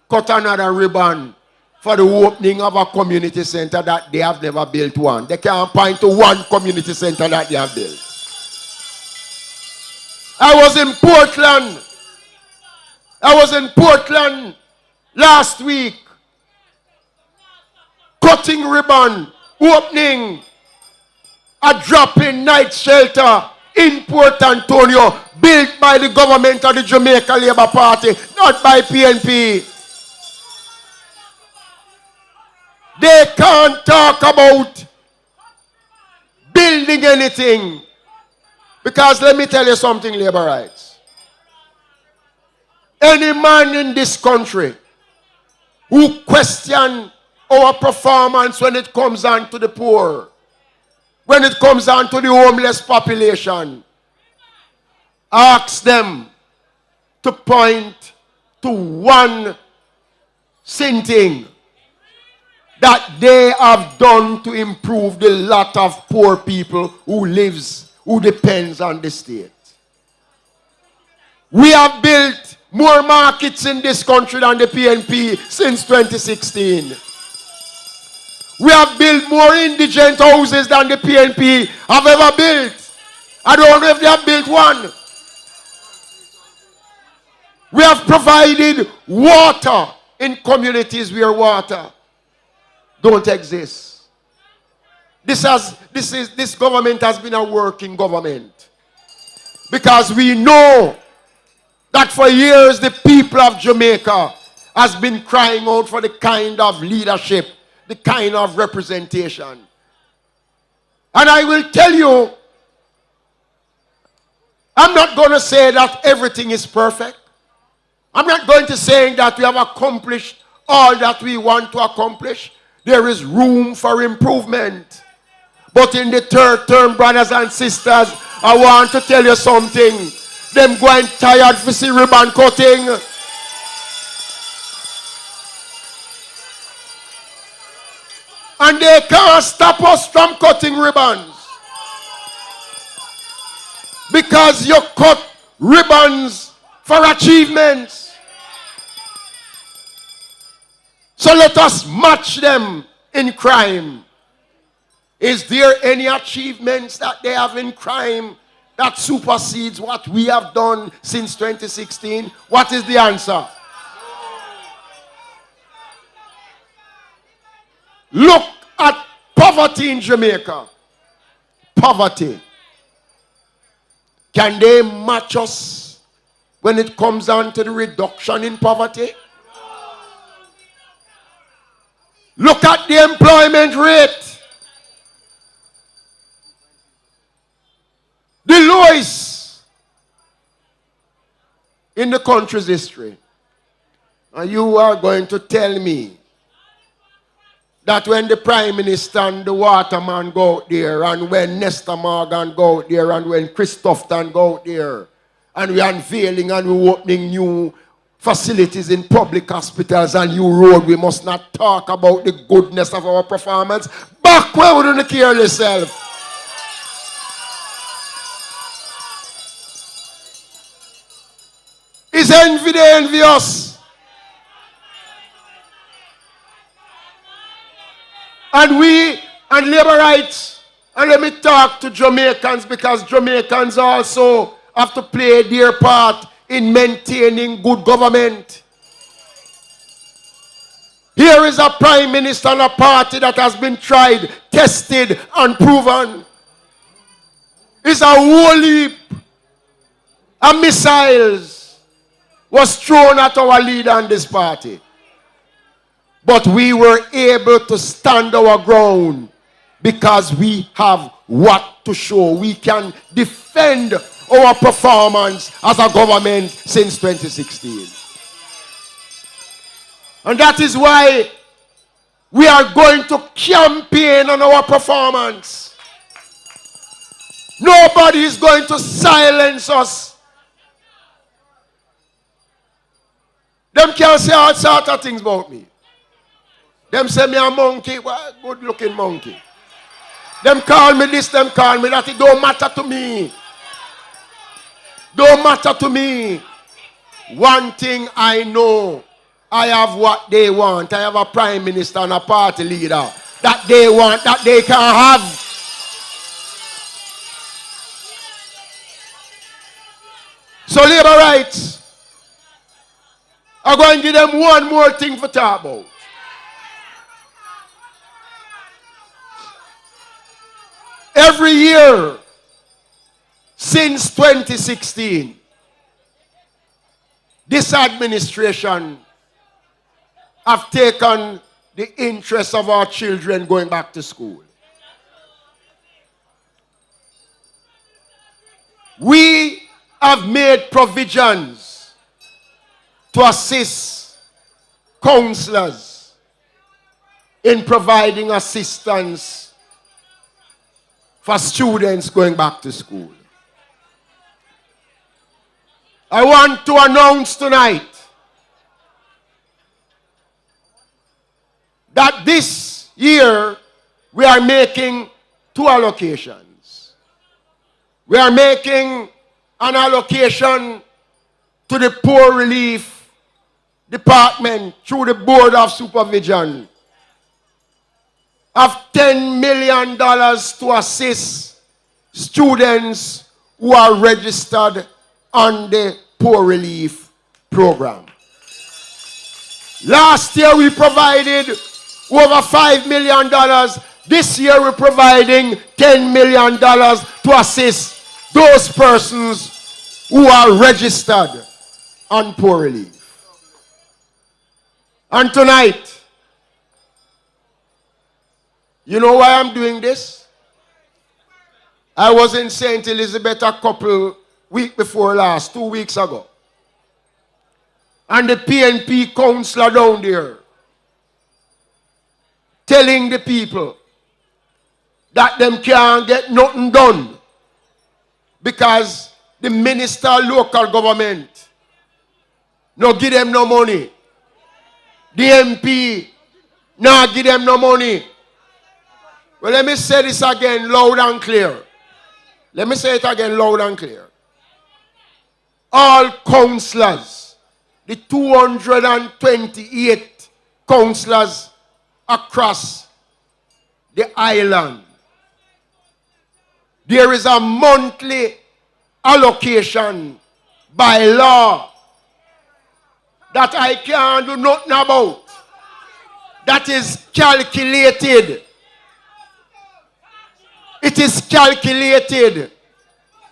Cut another ribbon for the opening of a community center that they have never built one. They can't point to one community center that they have built. I was in Portland last week, cutting ribbon, opening a drop-in night shelter in Port Antonio, built by the government of the Jamaica Labour Party, not by PNP. They can't talk about building anything. Because let me tell you something, Labour rights. Any man in this country who question our performance when it comes on to the poor, when it comes on to the homeless population, ask them to point to one thing. that they have done to improve the lot of poor people who depends on the state. We have built more markets in this country than the PNP since 2016. We have built more indigent houses than the PNP have ever built. I don't know if they have built one. We have provided water in communities where water don't exist. This government has been a working government. Because we know that for years the people of Jamaica has been crying out for the kind of leadership, the kind of representation. And I will tell you, I'm not going to say that everything is perfect. I'm not going to say that we have accomplished all that we want to accomplish. There is room for improvement. But in the third term, brothers and sisters, I want to tell you something. Them going tired for see ribbon cutting. And they can't stop us from cutting ribbons. Because you cut ribbons for achievements. So let us match them in crime. Is there any achievements that they have in crime that supersedes what we have done since 2016? What is the answer? Look at poverty in Jamaica. Poverty. Can they match us when it comes down to the reduction in poverty? Look at the employment rate. The lowest in the country's history. And you are going to tell me that when the Prime Minister and the Waterman go out there, and when Nestor Morgan go out there, and when Christopherton go out there, and we are unveiling and we opening new facilities in public hospitals and new road, we must not talk about the goodness of our performance. Back where we don't care yourself. Is envy they envy us? And we and labor rights, and let me talk to Jamaicans, because Jamaicans also have to play their part in maintaining good government. Here is a prime minister and a party that has been tried, tested, and proven. It's a whole heap of missiles was thrown at our leader and this party. But we were able to stand our ground because we have what to show. We can defend our performance as a government since 2016. And that is why we are going to campaign on our performance. Nobody is going to silence us. Them can't say all sorts of things about me. Them say me a monkey. Well, good looking monkey. Them call me this, them call me that. It don't matter to me. Don't matter to me. One thing I know, I have what they want. I have a prime minister and a party leader that they want, that they can have. So labor rights, I'm going to give them one more thing for talk about. Every year since 2016, this administration have taken the interest of our children going back to school. We have made provisions to assist counselors in providing assistance for students going back to school. I want to announce tonight that this year, we are making 2 allocations. We are making an allocation to the Poor Relief Department through the Board of Supervision of $10 million to assist students who are registered on the Poor Relief Program. Last year we provided over $5 million. This year we're providing $10 million to assist those persons who are registered on Poor Relief. And tonight, you know why I'm doing this? I was in St. Elizabeth a couple weeks before last, 2 weeks ago. And the PNP councillor down there telling the people that them can't get nothing done because the minister of local government no give them no money. The MP no give them no money. Well, let me say this again loud and clear. Let me say it again loud and clear. All councillors, the 228 councillors across the island, there is a monthly allocation by law that I can't do nothing about. That is calculated. It is calculated.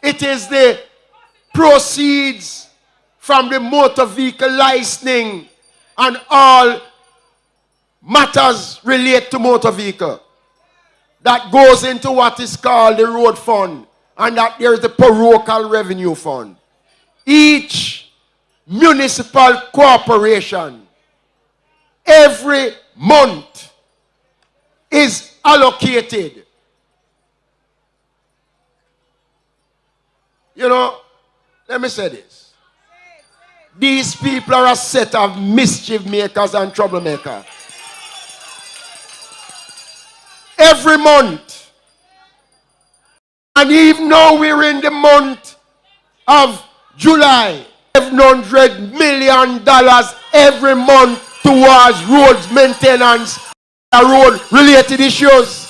It is the proceeds from the motor vehicle licensing and all matters relate to motor vehicle that goes into what is called the road fund, and that there is the parochial revenue fund. Each municipal corporation every month is allocated. You know, let me say this. These people are a set of mischief makers and troublemakers. Every month. And even now we're in the month of July. $700 million every month towards roads maintenance and road related issues.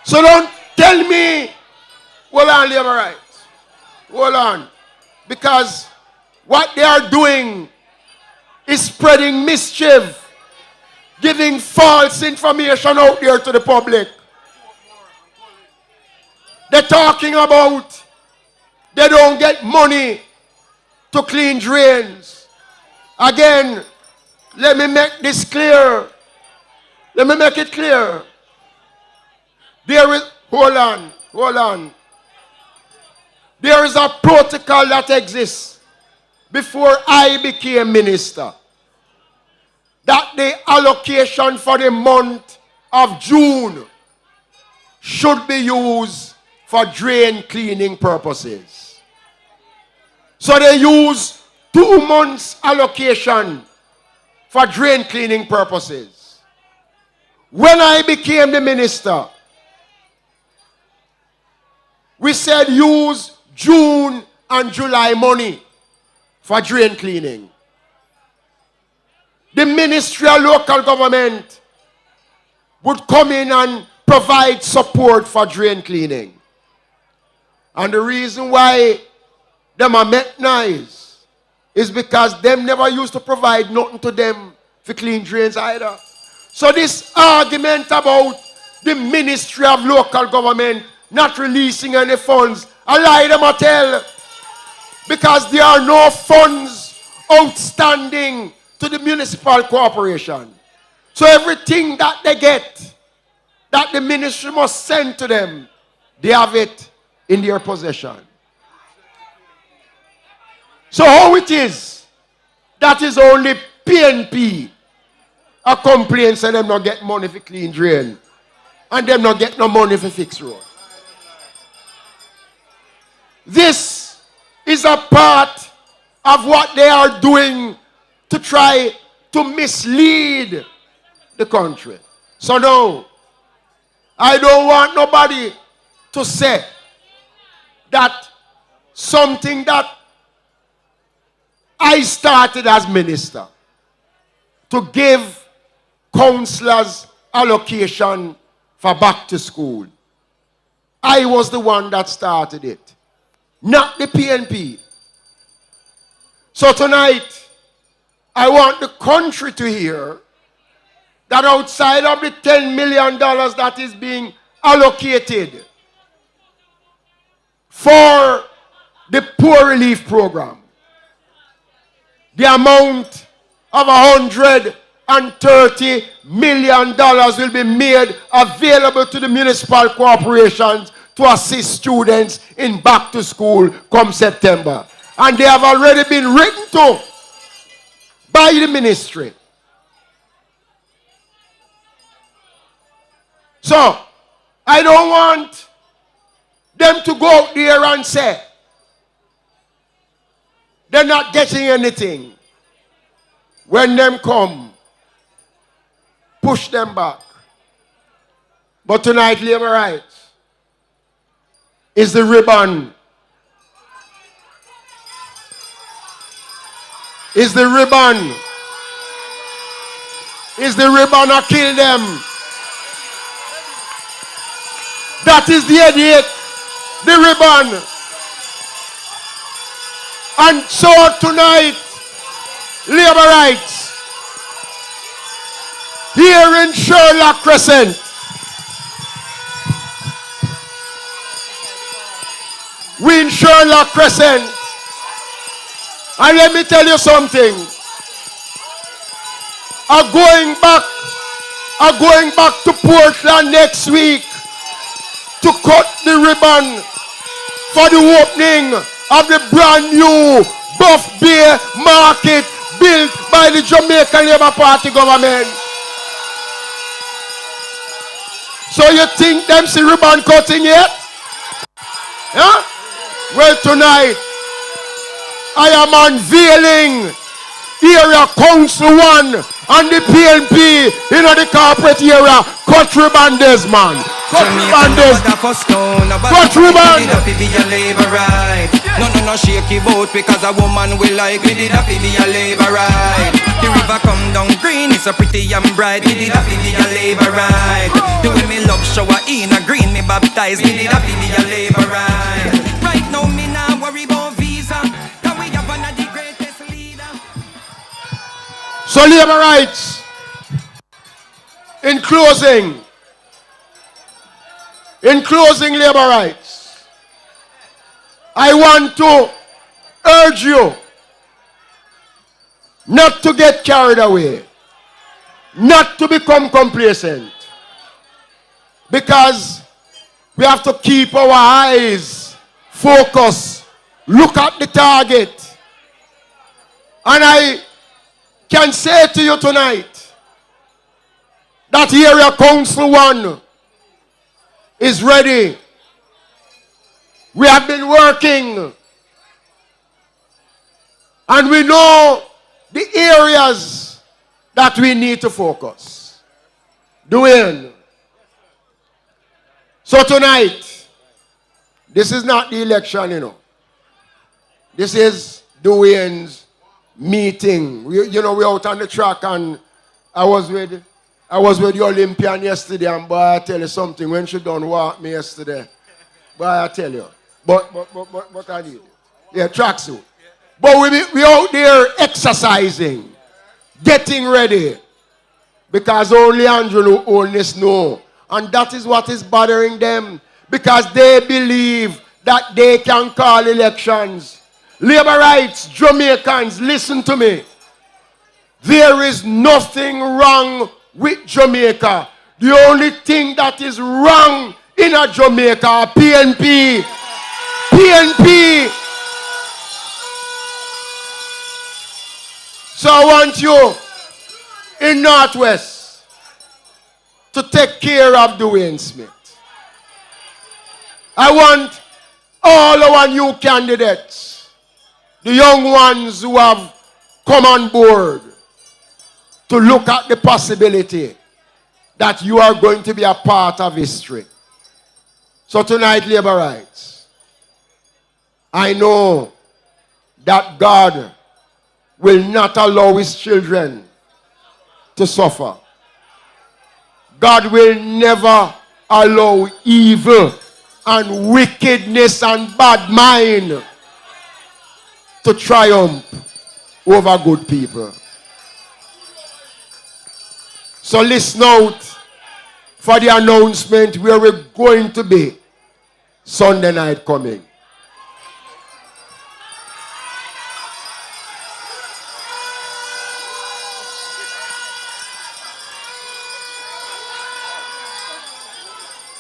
So don't tell me, hold on, labor rights. Hold on. Because what they are doing is spreading mischief, giving false information out there to the public. They're talking about they don't get money to clean drains. Again, let me make this clear. Let me make it clear. There is, hold on. There is a protocol that exists before I became minister, that the allocation for the month of June should be used for drain cleaning purposes. So they use 2 months allocation for drain cleaning purposes. When I became the minister, we said use June and July money for drain cleaning. The Ministry of Local Government would come in and provide support for drain cleaning. And the reason why them are met nice is because them never used to provide nothing to them for clean drains either. So this argument about the Ministry of Local Government not releasing any funds, a lie them a tell. Because there are no funds outstanding to the municipal corporation. So everything that they get, that the ministry must send to them, they have it in their possession. So how it is, that is only PNP a complaint say them not get money for clean drain, and them not get no money for fix road. This is a part of what they are doing to try to mislead the country. So no, I don't want nobody to say that something that I started as minister to give counselors allocation for back to school. I was the one that started it, not the PNP. So tonight, I want the country to hear that outside of the $10 million that is being allocated for the poor relief program, the amount of $130 million will be made available to the municipal corporations to assist students in back to school come September. And they have already been written to by the ministry. So, I don't want them to go out there and say they're not getting anything. When them come, push them back. But tonight, labor rights is the ribbon. Is the ribbon. Is the ribbon that kill them. That is the headache. The ribbon. And so tonight, labor rights, here in Sherlock Crescent, we in Sherlock Crescent, and let me tell you something, I'm going back to Portland next week to cut the ribbon for the opening of the brand new Buff Bay Market built by the Jamaican Labour Party government. So you think them see ribbon cutting yet? Yeah? Well, tonight I am unveiling Area Council 1 and the PNP in the corporate area. Cut ribbon this, man. Cut ribbon this. Cut ribbon. No shaky boat because a woman will like me. Did a be a labor ride. The river come down green, it's so pretty and bright. Me did a be a labor ride. The way me love shower in a green, me baptized. Me did a be a labor ride. Right now me not worry about visa. Cause we have one of the greatest leader. So labor rights. In closing labor rights, I want to urge you not to get carried away, not to become complacent, because we have to keep our eyes focused, look at the target. And I can say to you tonight that Area Council 1 is ready. We have been working and we know the areas that we need to focus. Dwayne. So tonight, this is not the election, you know. This is Dwayne's meeting. We're out on the track, and I was with the Olympian yesterday, and boy, I tell you something, when she done walk me yesterday, boy, I tell you. But I did. Yeah, tracksuit. But we out there exercising, getting ready, because only Andrew Olness know. And that is what is bothering them, because they believe that they can call elections. Labor rights, Jamaicans, listen to me. There is nothing wrong with Jamaica. The only thing that is wrong in a Jamaica, PNP. So I want you in Northwest to take care of Dwayne Smith. I want all our new candidates, the young ones who have come on board to look at the possibility that you are going to be a part of history. So tonight, labor rights, I know that God will not allow his children to suffer. God will never allow evil and wickedness and bad mind to triumph over good people. So listen out for the announcement where we're going to be Sunday night coming.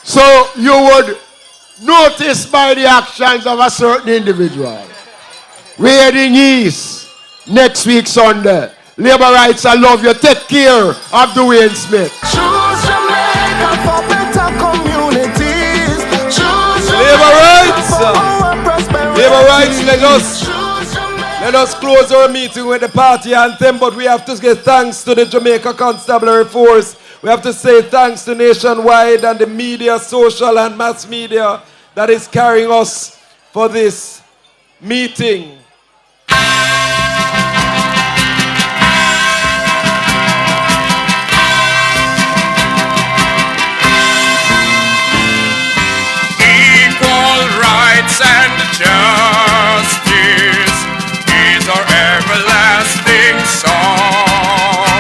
So you would notice by the actions of a certain individual. We're heading east next week Sunday. Labor rights, I love you. Take care of Dwayne Smith. Choose Jamaica for better communities. Choose Labor rights. for our prosperity. Labor rights, let us close our meeting with the party anthem, but we have to give thanks to the Jamaica Constabulary Force. We have to say thanks to Nationwide and the media, social and mass media that is carrying us for this meeting. Equal rights and justice is our everlasting song.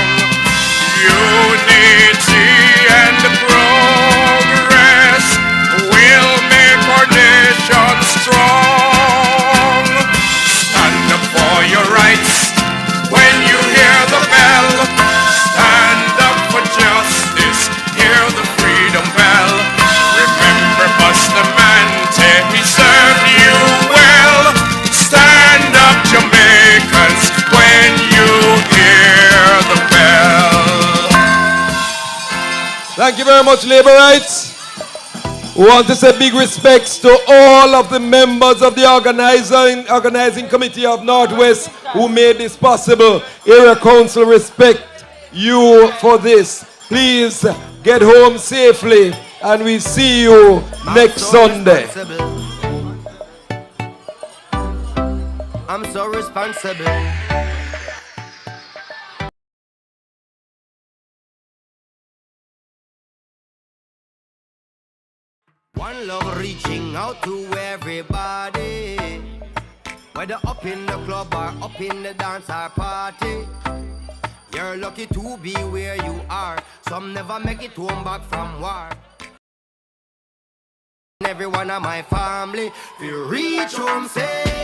Unity and progress will make our nation strong. Stand up for your rights when you hear the bell. Stand up for justice, hear the freedom bell. Remember Bustamante, he served you well. Stand up, Jamaicans, when you hear the bell. Thank you very much, Labor Rights. We want to say big respects to all of the members of the organizing committee of Northwest who made this possible. Area Council, respect you for this. Please get home safely and we see you next Sunday. I'm so responsible. One love reaching out to everybody, whether up in the club or up in the dance or party. You're lucky to be where you are. Some never make it home back from war. Every one of my family, we reach home safe.